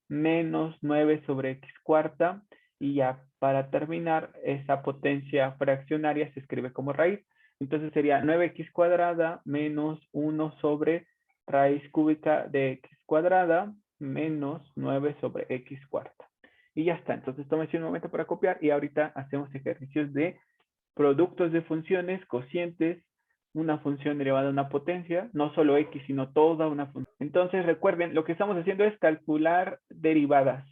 [SPEAKER 1] menos 9 sobre x cuarta, y ya para terminar esa potencia fraccionaria se escribe como raíz. Entonces sería 9x cuadrada menos 1 sobre raíz cúbica de x cuadrada menos 9 sobre x cuarta. Y ya está. Entonces tómese un momento para copiar y ahorita hacemos ejercicios de productos de funciones, cocientes, una función derivada de una potencia, no solo x, sino toda una función. Entonces recuerden, lo que estamos haciendo es calcular derivadas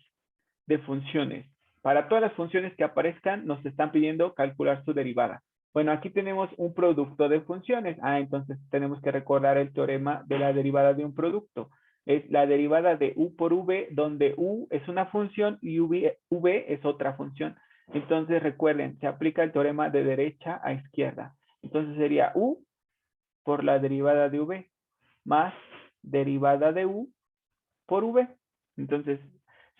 [SPEAKER 1] de funciones. Para todas las funciones que aparezcan, nos están pidiendo calcular su derivada. Bueno, aquí tenemos un producto de funciones. Entonces tenemos que recordar el teorema de la derivada de un producto. Es la derivada de u por v, donde u es una función y v es otra función. Entonces recuerden, se aplica el teorema de derecha a izquierda. Entonces sería u por la derivada de v más derivada de u por v. Entonces,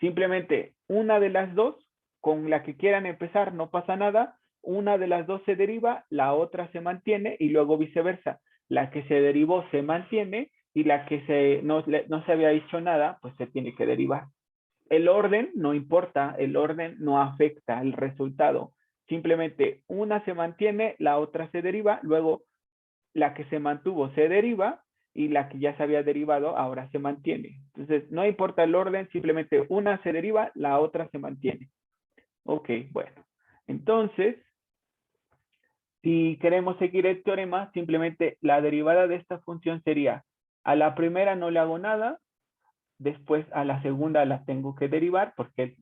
[SPEAKER 1] simplemente una de las dos, con la que quieran empezar, no pasa nada. Una de las dos se deriva, la otra se mantiene y luego viceversa. La que se derivó se mantiene y la que no se había dicho nada, pues se tiene que derivar. El orden no importa, el orden no afecta el resultado. Simplemente una se mantiene, la otra se deriva, luego la que se mantuvo se deriva y la que ya se había derivado ahora se mantiene. Entonces, no importa el orden, simplemente una se deriva, la otra se mantiene. Ok, bueno. Entonces, si queremos seguir el teorema, simplemente la derivada de esta función sería, a la primera no le hago nada, después a la segunda la tengo que derivar porque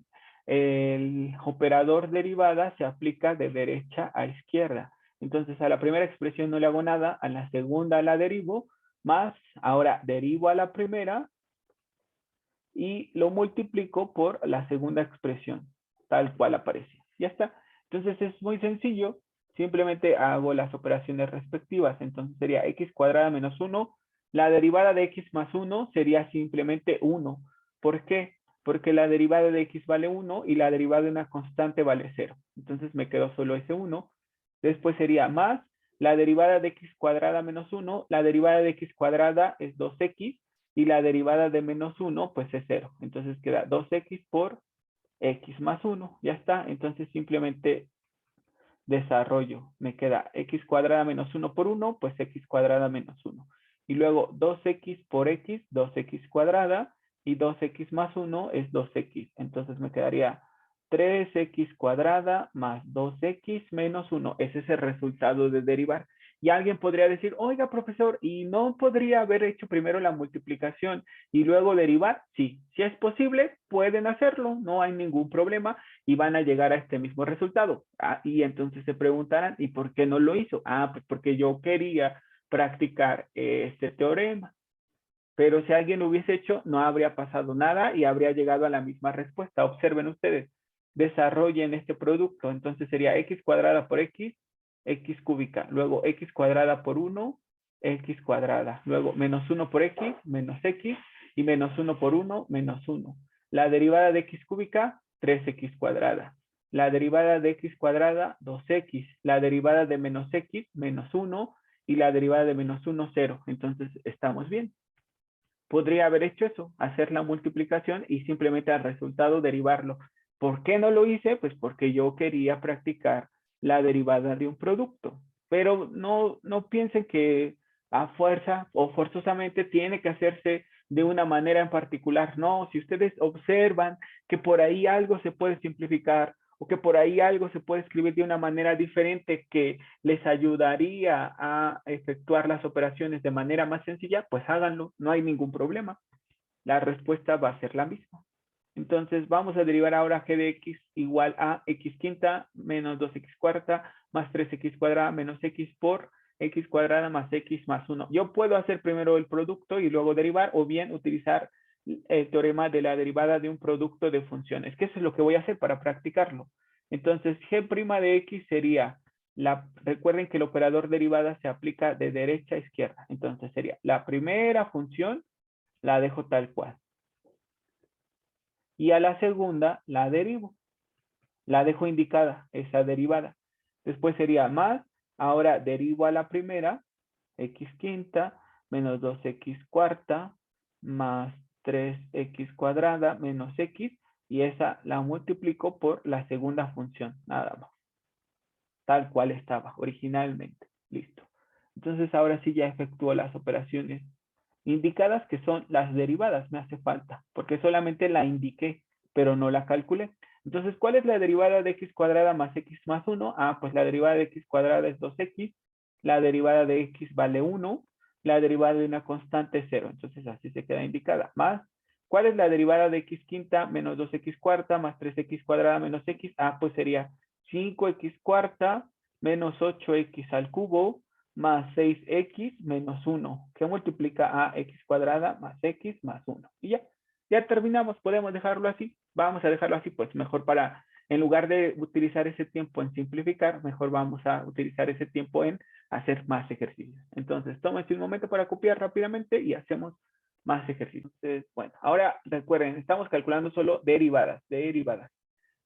[SPEAKER 1] el operador derivada se aplica de derecha a izquierda. Entonces a la primera expresión no le hago nada, a la segunda la derivo, más ahora derivo a la primera y lo multiplico por la segunda expresión, tal cual aparece. Ya está. Entonces es muy sencillo, simplemente hago las operaciones respectivas. Entonces sería x cuadrada menos 1. La derivada de x más 1 sería simplemente 1. ¿Por qué? Porque la derivada de x vale 1 y la derivada de una constante vale 0. Entonces me quedó solo ese 1. Después sería más la derivada de x cuadrada menos 1. La derivada de x cuadrada es 2x y la derivada de menos 1 pues es 0. Entonces queda 2x por x más 1. Ya está. Entonces simplemente desarrollo. Me queda x cuadrada menos 1 por 1, pues x cuadrada menos 1. Y luego 2x por x, 2x cuadrada, y 2x más 1 es 2x. Entonces me quedaría 3x cuadrada más 2x menos 1. Ese es el resultado de derivar. Y alguien podría decir, oiga, profesor, ¿y no podría haber hecho primero la multiplicación y luego derivar? Sí, si es posible, pueden hacerlo, no hay ningún problema y van a llegar a este mismo resultado. Y entonces se preguntarán, ¿y por qué no lo hizo? Pues porque yo quería practicar este teorema. Pero si alguien lo hubiese hecho, no habría pasado nada y habría llegado a la misma respuesta. Observen ustedes, desarrollen este producto. Entonces sería x cuadrada por x, x cúbica. Luego x cuadrada por 1, x cuadrada. Luego menos 1 por x, menos x. Y menos 1 por 1, menos 1. La derivada de x cúbica, 3x cuadrada. La derivada de x cuadrada, 2x. La derivada de menos x, menos 1. Y la derivada de menos 1, 0. Entonces estamos bien. Podría haber hecho eso, hacer la multiplicación y simplemente al resultado derivarlo. ¿Por qué no lo hice? Pues porque yo quería practicar la derivada de un producto. Pero no piensen que a fuerza o forzosamente tiene que hacerse de una manera en particular. No, si ustedes observan que por ahí algo se puede simplificar o que por ahí algo se puede escribir de una manera diferente que les ayudaría a efectuar las operaciones de manera más sencilla, pues háganlo, no hay ningún problema. La respuesta va a ser la misma. Entonces vamos a derivar ahora g de x igual a x quinta menos 2x cuarta más 3x cuadrada menos x por x cuadrada más x más 1. Yo puedo hacer primero el producto y luego derivar o bien utilizar el teorema de la derivada de un producto de funciones, que eso es lo que voy a hacer para practicarlo. Entonces, g' de x sería, recuerden que el operador derivada se aplica de derecha a izquierda. Entonces sería la primera función, la dejo tal cual. Y a la segunda la derivo. La dejo indicada, esa derivada. Después sería más, ahora derivo a la primera, x quinta menos 2x cuarta más 3x cuadrada menos x, y esa la multiplico por la segunda función, nada más. Tal cual estaba originalmente. Listo. Entonces ahora sí ya efectúo las operaciones indicadas, que son las derivadas, me hace falta, porque solamente la indiqué, pero no la calculé. Entonces, ¿cuál es la derivada de x cuadrada más x más 1? Pues la derivada de x cuadrada es 2x, la derivada de x vale 1, la derivada de una constante es 0, entonces así se queda indicada. Más, ¿cuál es la derivada de x quinta menos 2x cuarta más 3x cuadrada menos x? Pues sería 5x cuarta menos 8x al cubo más 6x menos 1, que multiplica a x cuadrada más x más 1. Y ya terminamos, podemos dejarlo así. Vamos a dejarlo así, pues mejor para, en lugar de utilizar ese tiempo en simplificar, mejor vamos a utilizar ese tiempo en hacer más ejercicios. Entonces, tómense un momento para copiar rápidamente y hacemos más ejercicios. Entonces, bueno, ahora recuerden, estamos calculando solo derivadas.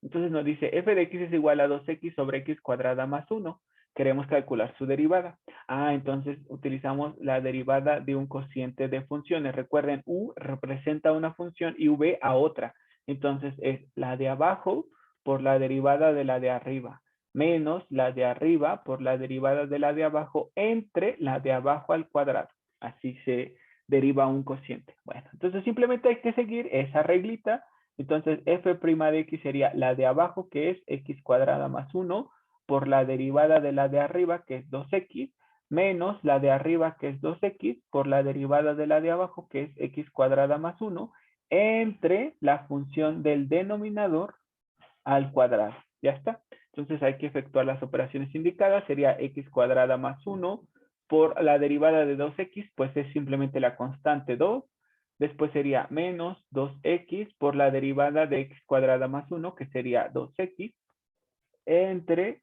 [SPEAKER 1] Entonces nos dice f de x es igual a 2x sobre x cuadrada más 1. Queremos calcular su derivada. Entonces utilizamos la derivada de un cociente de funciones. Recuerden, u representa una función y v a otra. Entonces es la de abajo por la derivada de la de arriba, menos la de arriba por la derivada de la de abajo entre la de abajo al cuadrado. Así se deriva un cociente. Bueno, entonces simplemente hay que seguir esa reglita. Entonces f' de x sería la de abajo, que es x cuadrada más 1, por la derivada de la de arriba, que es 2x, menos la de arriba, que es 2x, por la derivada de la de abajo, que es x cuadrada más 1, entre la función del denominador al cuadrado. Ya está. Entonces hay que efectuar las operaciones indicadas. Sería x cuadrada más 1 por la derivada de 2x, pues es simplemente la constante 2. Después sería menos 2x por la derivada de x cuadrada más 1, que sería 2x, entre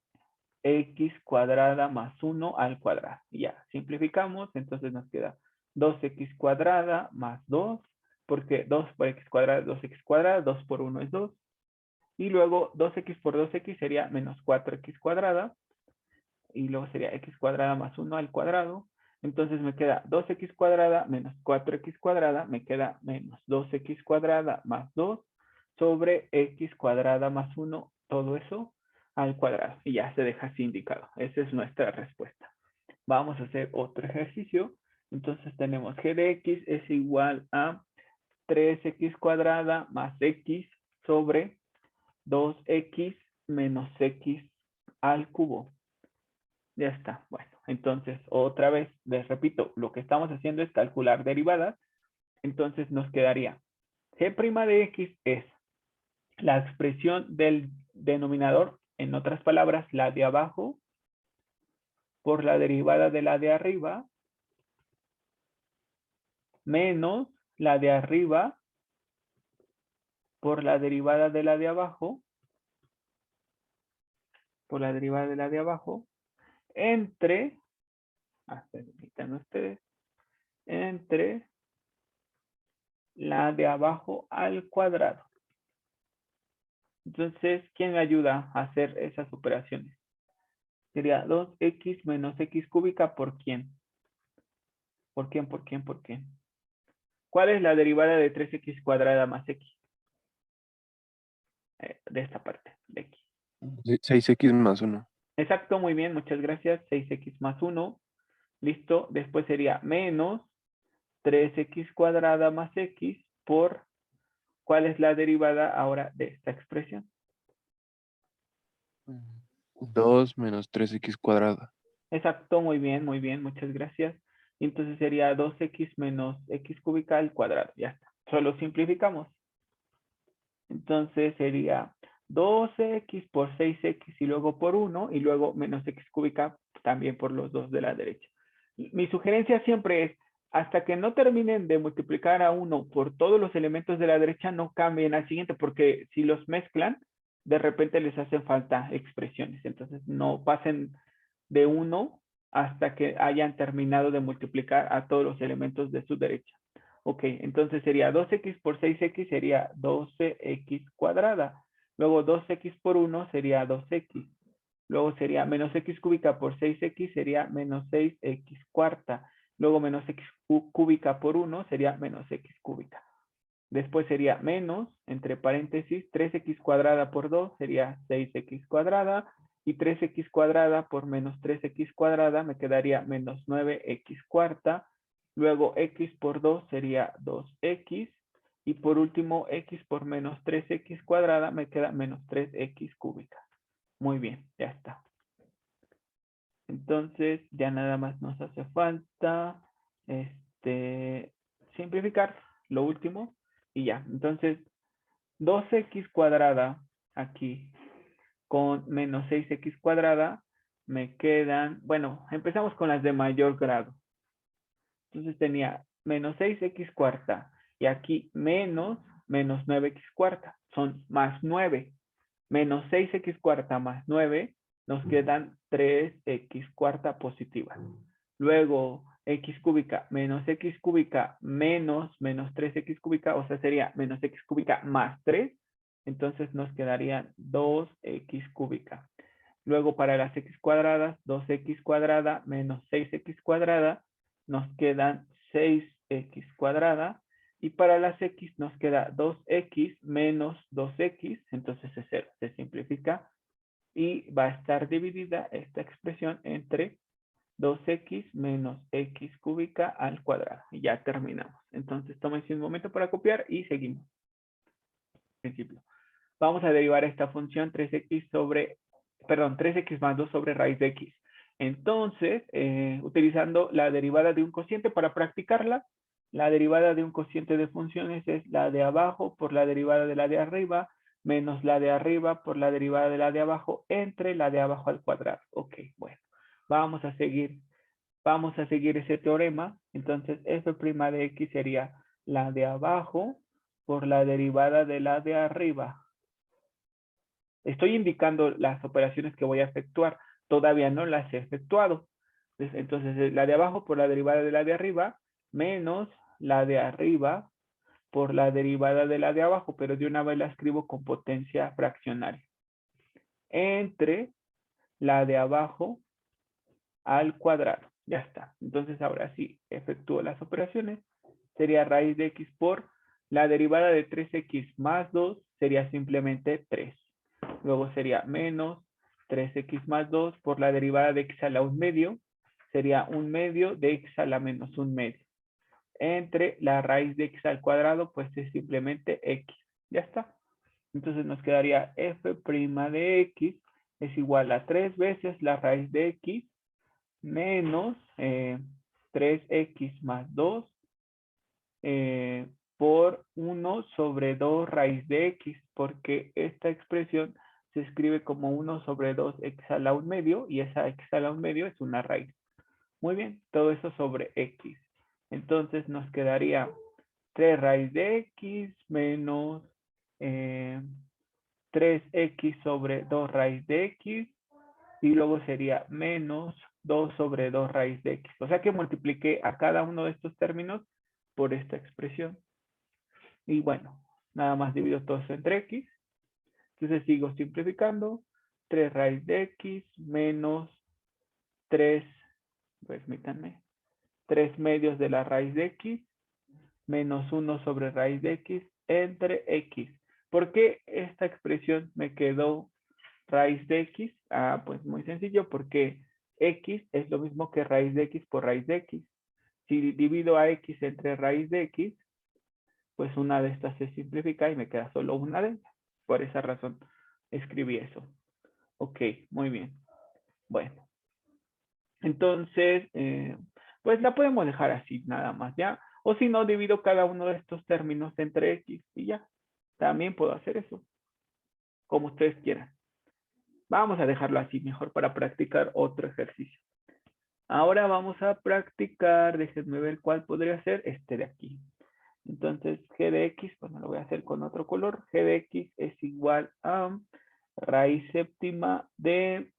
[SPEAKER 1] x cuadrada más 1 al cuadrado. Y ya, simplificamos, entonces nos queda 2x cuadrada más 2, porque 2 por x cuadrada es 2x cuadrada, 2 por 1 es 2. Y luego 2x por 2x sería menos 4x cuadrada. Y luego sería x cuadrada más 1 al cuadrado. Entonces me queda 2x cuadrada menos 4x cuadrada. Me queda menos 2x cuadrada más 2 sobre x cuadrada más 1. Todo eso al cuadrado. Y ya se deja así indicado. Esa es nuestra respuesta. Vamos a hacer otro ejercicio. Entonces tenemos g de x es igual a 3x cuadrada más x sobre 2x menos x al cubo. Ya está. Bueno, entonces otra vez les repito, lo que estamos haciendo es calcular derivadas. Entonces nos quedaría g' de x es la expresión del denominador, en otras palabras, la de abajo por la derivada de la de arriba menos la de arriba por la derivada de la de abajo, por la derivada de la de abajo, entre, permítanme ustedes, entre la de abajo al cuadrado. Entonces, ¿quién me ayuda a hacer esas operaciones? Sería 2x menos x cúbica por quién. ¿Por quién? ¿Por quién? ¿Por quién? ¿Cuál es la derivada de 3x cuadrada más x? De esta parte, de x.
[SPEAKER 8] 6x más 1.
[SPEAKER 1] Exacto, muy bien, muchas gracias. 6x más 1. Listo. Después sería menos 3x cuadrada más x por... ¿Cuál es la derivada ahora de esta expresión?
[SPEAKER 8] 2 menos 3x cuadrada.
[SPEAKER 1] Exacto, muy bien, muchas gracias. Y entonces sería 2x menos x cúbica al cuadrado. Ya está. Solo simplificamos. Entonces sería 12x por 6x y luego por 1 y luego menos x cúbica también por los dos de la derecha. Mi sugerencia siempre es, hasta que no terminen de multiplicar a 1 por todos los elementos de la derecha, no cambien al siguiente, porque si los mezclan, de repente les hacen falta expresiones. Entonces no pasen de 1 hasta que hayan terminado de multiplicar a todos los elementos de su derecha. Ok, entonces sería 2x por 6x sería 12x cuadrada. Luego 2x por 1 sería 2x. Luego sería menos x cúbica por 6x sería menos 6x cuarta. Luego menos x cúbica por 1 sería menos x cúbica. Después sería menos, entre paréntesis, 3x cuadrada por 2 sería 6x cuadrada. Y 3x cuadrada por menos 3x cuadrada me quedaría menos 9x cuarta. Luego x por 2 sería 2x. Y por último, x por menos 3x cuadrada me queda menos 3x cúbica. Muy bien, ya está. Entonces, ya nada más nos hace falta simplificar lo último y ya. Entonces, 2x cuadrada aquí con menos 6x cuadrada me quedan, bueno, empezamos con las de mayor grado. Entonces tenía menos 6x cuarta y aquí menos 9x cuarta. Son más 9. Menos 6x cuarta más 9 nos quedan 3x cuarta positiva. Luego x cúbica menos x cúbica menos 3x cúbica, o sea, sería menos x cúbica más 3. Entonces nos quedarían 2x cúbica. Luego para las x cuadradas, 2x cuadrada menos 6x cuadrada, nos quedan 6x cuadrada. Y para las x nos queda 2x menos 2x, entonces es 0, se simplifica. Y va a estar dividida esta expresión entre 2x menos x cúbica al cuadrado. Y ya terminamos. Entonces tómense un momento para copiar y seguimos. Principio. Vamos a derivar esta función 3x más 2 sobre raíz de x. Entonces, utilizando la derivada de un cociente para practicarla, la derivada de un cociente de funciones es la de abajo por la derivada de la de arriba, menos la de arriba por la derivada de la de abajo, entre la de abajo al cuadrado. Ok, bueno, vamos a seguir ese teorema. Entonces, f' de x sería la de abajo por la derivada de la de arriba. Estoy indicando las operaciones que voy a efectuar. Todavía no las he efectuado. Entonces, la de abajo por la derivada de la de arriba, menos la de arriba por la derivada de la de abajo, pero de una vez la escribo con potencia fraccionaria. Entre la de abajo al cuadrado. Ya está. Entonces, ahora sí, efectúo las operaciones. Sería raíz de x por la derivada de 3x más 2, sería simplemente 3. Luego sería menos 3x más 2 por la derivada de x a la 1 medio, sería 1 medio de x a la menos 1 medio. Entre la raíz de x al cuadrado, pues es simplemente x. Ya está. Entonces nos quedaría f' de x es igual a 3 veces la raíz de x menos 3x más 2 por 1 sobre 2 raíz de x, porque esta expresión se escribe como 1 sobre 2x a la 1 medio y esa x a la 1 medio es una raíz. Muy bien, todo eso sobre x. Entonces nos quedaría 3 raíz de x menos 3x sobre 2 raíz de x y luego sería menos 2 sobre 2 raíz de x. O sea que multipliqué a cada uno de estos términos por esta expresión. Y bueno, nada más divido todo eso entre x. Entonces sigo simplificando. 3 raíz de x menos 3, permítanme, 3 medios de la raíz de x menos 1 sobre raíz de x entre x. ¿Por qué esta expresión me quedó raíz de x? Ah, pues muy sencillo, porque x es lo mismo que raíz de x por raíz de x. Si divido a x entre raíz de x, pues una de estas se simplifica y me queda solo una de ellas. Por esa razón escribí eso. Ok, muy bien. Bueno, entonces, pues la podemos dejar así nada más, ¿ya? O si no, divido cada uno de estos términos entre x y ya. También puedo hacer eso, como ustedes quieran. Vamos a dejarlo así mejor para practicar otro ejercicio. Ahora vamos a practicar, déjenme ver cuál podría ser, este de aquí. Entonces, g de x, bueno, lo voy a hacer con otro color. G de x es igual a raíz séptima de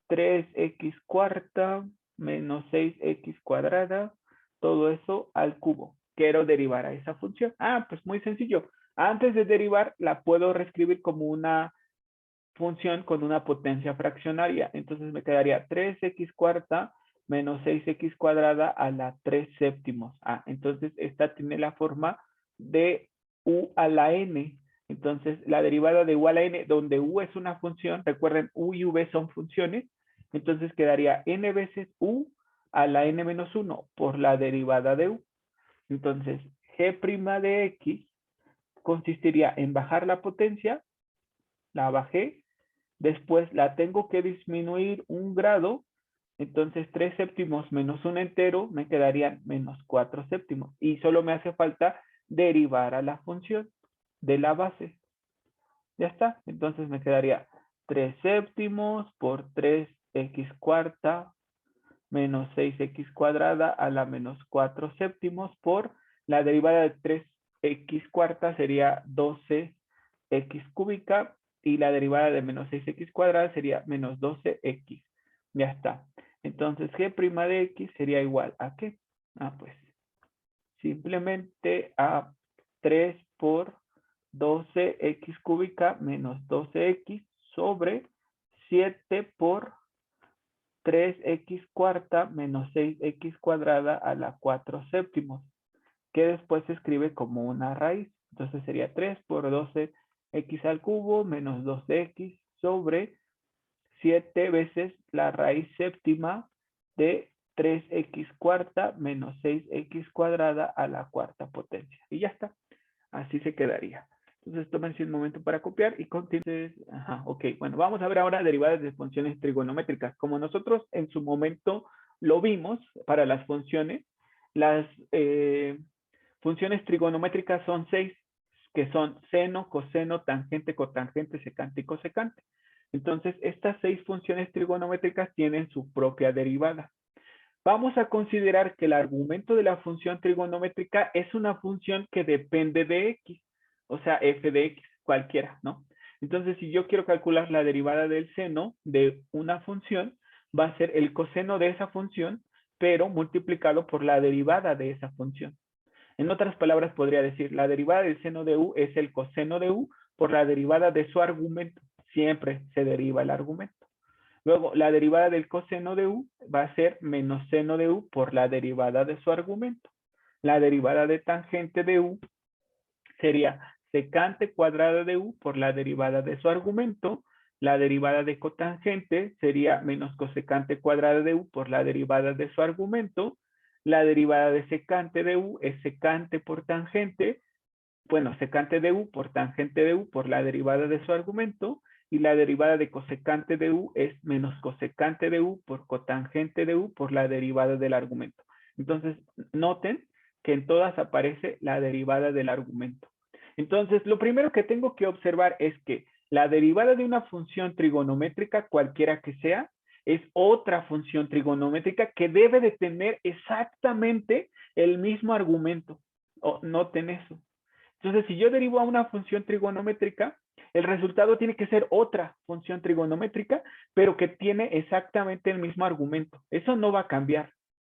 [SPEAKER 1] 3x cuarta menos 6x cuadrada, todo eso al cubo. Quiero derivar a esa función. Ah, pues muy sencillo. Antes de derivar, la puedo reescribir como una función con una potencia fraccionaria. Entonces me quedaría 3x cuarta menos 6x cuadrada a la 3 séptimos. Ah, entonces esta tiene la forma de u a la n. Entonces la derivada de u a la n, donde u es una función, recuerden, u y v son funciones, entonces quedaría n veces u a la n menos 1 por la derivada de u. Entonces g' de x consistiría en bajar la potencia, la bajé, después la tengo que disminuir un grado, entonces 3 séptimos menos un entero me quedarían menos 4 séptimos. Y solo me hace falta derivar a la función de la base. Ya está, entonces me quedaría 3 séptimos por 3x cuarta menos 6x cuadrada a la menos 4 séptimos por la derivada de 3x cuarta sería 12x cúbica y la derivada de menos 6x cuadrada sería menos 12x. Ya está. Entonces, g' de x sería igual a ¿qué? Ah, pues simplemente a 3 por 12x cúbica menos 12x sobre 7 por 3x cuarta menos 6x cuadrada a la 4 séptimos, que después se escribe como una raíz. Entonces sería 3 por 12x al cubo menos 12x sobre 7 veces la raíz séptima de 3x cuarta menos 6x cuadrada a la cuarta potencia. Y ya está. Así se quedaría. Entonces tómense un momento para copiar y continúen. Ajá, ok. Bueno, vamos a ver ahora derivadas de funciones trigonométricas. Como nosotros en su momento lo vimos para las funciones, las funciones trigonométricas son 6, que son seno, coseno, tangente, cotangente, secante y cosecante. Entonces, estas 6 funciones trigonométricas tienen su propia derivada. Vamos a considerar que el argumento de la función trigonométrica es una función que depende de x, o sea, f de x, cualquiera, ¿no? Entonces, si yo quiero calcular la derivada del seno de una función, va a ser el coseno de esa función, pero multiplicado por la derivada de esa función. En otras palabras, podría decir, la derivada del seno de u es el coseno de u por la derivada de su argumento. Siempre se deriva el argumento. Luego, la derivada del coseno de u va a ser menos seno de u por la derivada de su argumento. La derivada de tangente de u sería secante cuadrada de u por la derivada de su argumento. La derivada de cotangente sería menos cosecante cuadrada de u por la derivada de su argumento. La derivada de secante de u es secante por tangente. Bueno, secante de u por tangente de u por la derivada de su argumento. y la derivada de cosecante de u es menos cosecante de u por cotangente de u por la derivada del argumento. Entonces, noten que en todas aparece la derivada del argumento. Entonces, lo primero que tengo que observar es que la derivada de una función trigonométrica, cualquiera que sea, es otra función trigonométrica que debe de tener exactamente el mismo argumento. Noten eso. Entonces, si yo derivo a una función trigonométrica, el resultado tiene que ser otra función trigonométrica, pero que tiene exactamente el mismo argumento. Eso no va a cambiar.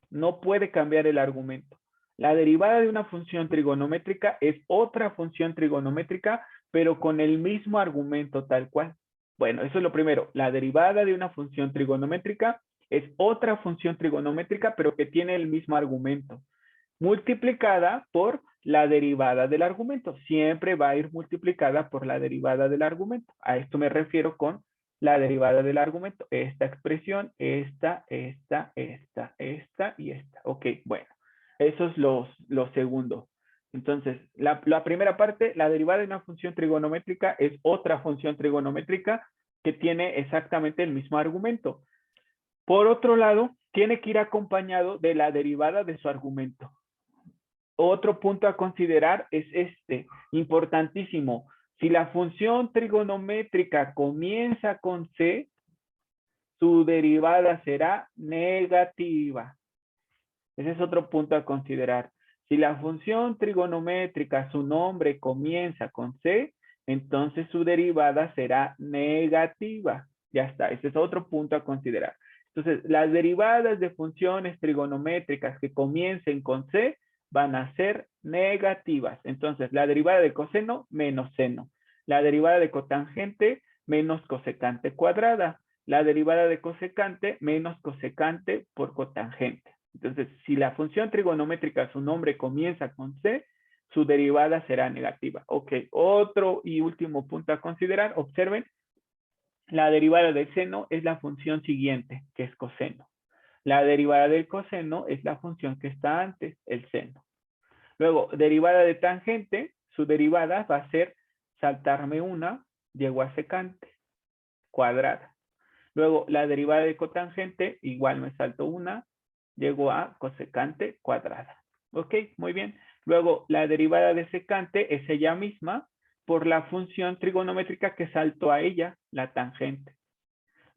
[SPEAKER 1] No puede cambiar el argumento. La derivada de una función trigonométrica es otra función trigonométrica, pero con el mismo argumento tal cual. Bueno, eso es lo primero. La derivada de una función trigonométrica es otra función trigonométrica, pero que tiene el mismo argumento, multiplicada por la derivada del argumento. Siempre va a ir multiplicada por la derivada del argumento. A esto me refiero con la derivada del argumento. Esta expresión, esta y esta. Ok, bueno. Eso es lo segundo. Entonces, la primera parte, la derivada de una función trigonométrica es otra función trigonométrica que tiene exactamente el mismo argumento. Por otro lado, tiene que ir acompañado de la derivada de su argumento. Otro punto a considerar es este, importantísimo. Si la función trigonométrica comienza con C, su derivada será negativa. Ese es otro punto a considerar. Si la función trigonométrica, su nombre comienza con C, entonces su derivada será negativa. Ya está, ese es otro punto a considerar. Entonces, las derivadas de funciones trigonométricas que comiencen con C van a ser negativas. Entonces, la derivada de coseno menos seno. La derivada de cotangente menos cosecante cuadrada. La derivada de cosecante menos cosecante por cotangente. Entonces, si la función trigonométrica, su nombre comienza con C, su derivada será negativa. Ok, otro y último punto a considerar. Observen, la derivada del seno es la función siguiente, que es coseno. La derivada del coseno es la función que está antes, el seno. Luego, derivada de tangente, su derivada va a ser saltarme una, llego a secante, cuadrada. Luego, la derivada de cotangente, igual me salto una, llego a cosecante cuadrada. Ok, muy bien. Luego, la derivada de secante es ella misma por la función trigonométrica que saltó a ella, la tangente.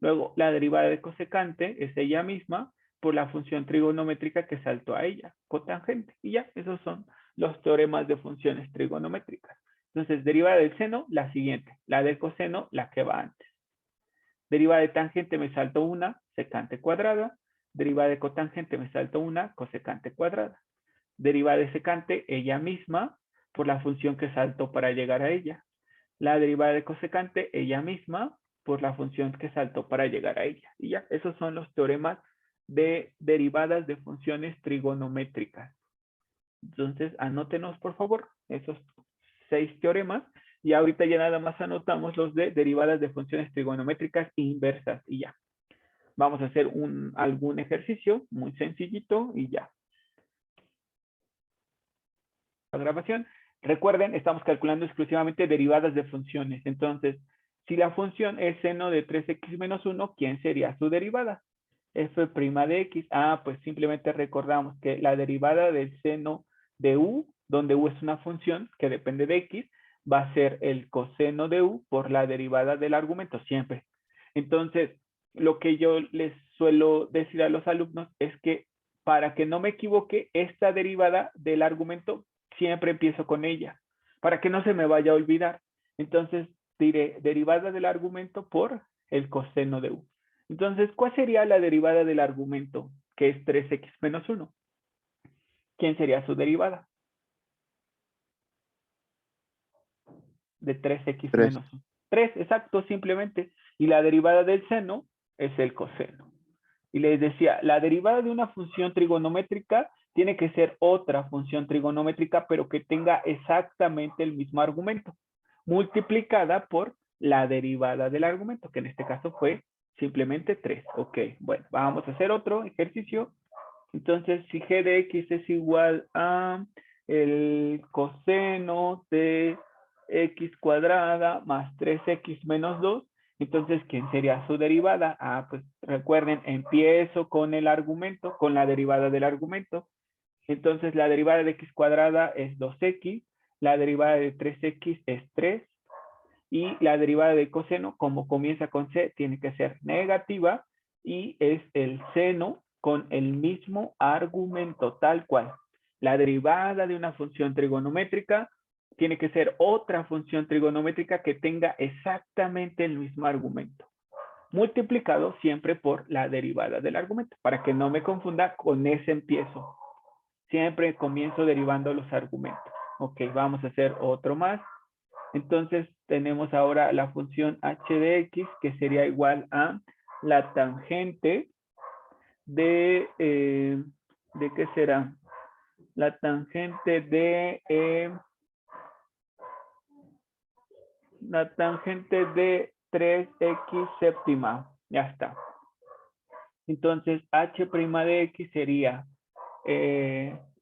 [SPEAKER 1] Luego, la derivada de cosecante es ella misma por la función trigonométrica que saltó a ella, cotangente. Y ya, esos son los teoremas de funciones trigonométricas. Entonces, derivada del seno, la siguiente. La del coseno, la que va antes. Derivada de tangente me salto una, secante cuadrada. Derivada de cotangente me salto una, cosecante cuadrada. Derivada de secante, ella misma, por la función que saltó para llegar a ella. La derivada de cosecante, ella misma, por la función que saltó para llegar a ella. Y ya, esos son los teoremas de derivadas de funciones trigonométricas. Entonces, anótenos, por favor, esos 6 teoremas. Y ahorita ya nada más anotamos los de derivadas de funciones trigonométricas inversas. Y ya. Vamos a hacer algún ejercicio muy sencillito y ya. La grabación. Recuerden, estamos calculando exclusivamente derivadas de funciones. Entonces, si la función es seno de 3x menos 1, ¿quién sería su derivada? F' de x. Pues simplemente recordamos que la derivada del seno de u, donde u es una función que depende de x, va a ser el coseno de u por la derivada del argumento, siempre. Entonces, lo que yo les suelo decir a los alumnos es que para que no me equivoque, esta derivada del argumento siempre empiezo con ella, para que no se me vaya a olvidar. Entonces, diré derivada del argumento por el coseno de u. Entonces, ¿cuál sería la derivada del argumento? Que es 3x menos 1. ¿Quién sería su derivada? De 3x menos 1. 3, exacto, simplemente. Y la derivada del seno es el coseno. Y les decía, la derivada de una función trigonométrica tiene que ser otra función trigonométrica, pero que tenga exactamente el mismo argumento, multiplicada por la derivada del argumento, que en este caso fue simplemente 3. Ok, bueno, vamos a hacer otro ejercicio. Entonces, si g de x es igual a el coseno de x cuadrada más 3x menos 2, Entonces, ¿quién sería su derivada? Ah, pues recuerden, empiezo con el argumento, con la derivada del argumento. Entonces, la derivada de x cuadrada es 2x, la derivada de 3x es 3, y la derivada de coseno, como comienza con c, tiene que ser negativa, y es el seno con el mismo argumento, tal cual. La derivada de una función trigonométrica tiene que ser otra función trigonométrica que tenga exactamente el mismo argumento, multiplicado siempre por la derivada del argumento, para que no me confunda con ese empiezo. Siempre comienzo derivando los argumentos. Ok, vamos a hacer otro más. Entonces tenemos ahora la función h de x, que sería igual a la tangente de ¿qué será? La tangente de la tangente de 3x séptima. Ya está. Entonces, h' de x sería,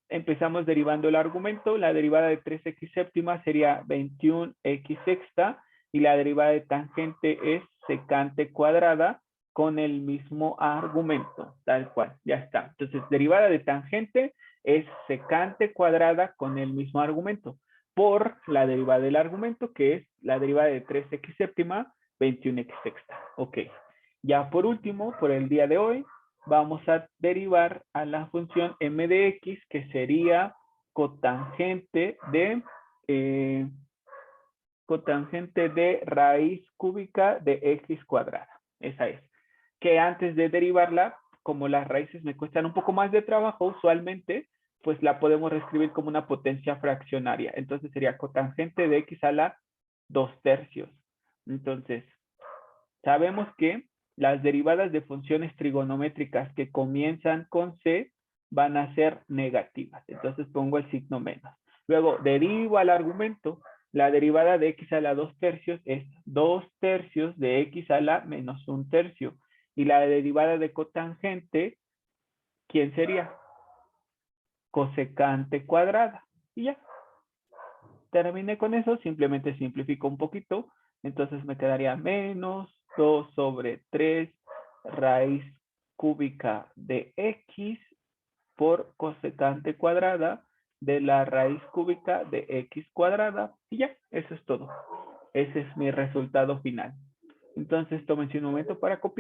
[SPEAKER 1] empezamos derivando el argumento, la derivada de 3x séptima sería 21x sexta, y la derivada de tangente es secante cuadrada con el mismo argumento, tal cual, ya está. Entonces, derivada de tangente es secante cuadrada con el mismo argumento, por la derivada del argumento, que es la derivada de 3x séptima, 21x sexta. Ok. Ya por último, por el día de hoy, vamos a derivar a la función m de x, que sería cotangente de raíz cúbica de x cuadrada. Esa es. Que antes de derivarla, como las raíces me cuestan un poco más de trabajo usualmente, pues la podemos reescribir como una potencia fraccionaria. Entonces sería cotangente de x a la 2/3. Entonces, sabemos que las derivadas de funciones trigonométricas que comienzan con c van a ser negativas. Entonces pongo el signo menos. Luego derivo al argumento. La derivada de x a la 2/3 es 2/3 de x a la menos 1/3. Y la derivada de cotangente, ¿quién sería? Cosecante cuadrada. Y ya. Terminé con eso. Simplemente simplifico un poquito. Entonces me quedaría menos 2/3 raíz cúbica de x por cosecante cuadrada de la raíz cúbica de x cuadrada. Y ya, eso es todo. Ese es mi resultado final. Entonces tómense un momento para copiar.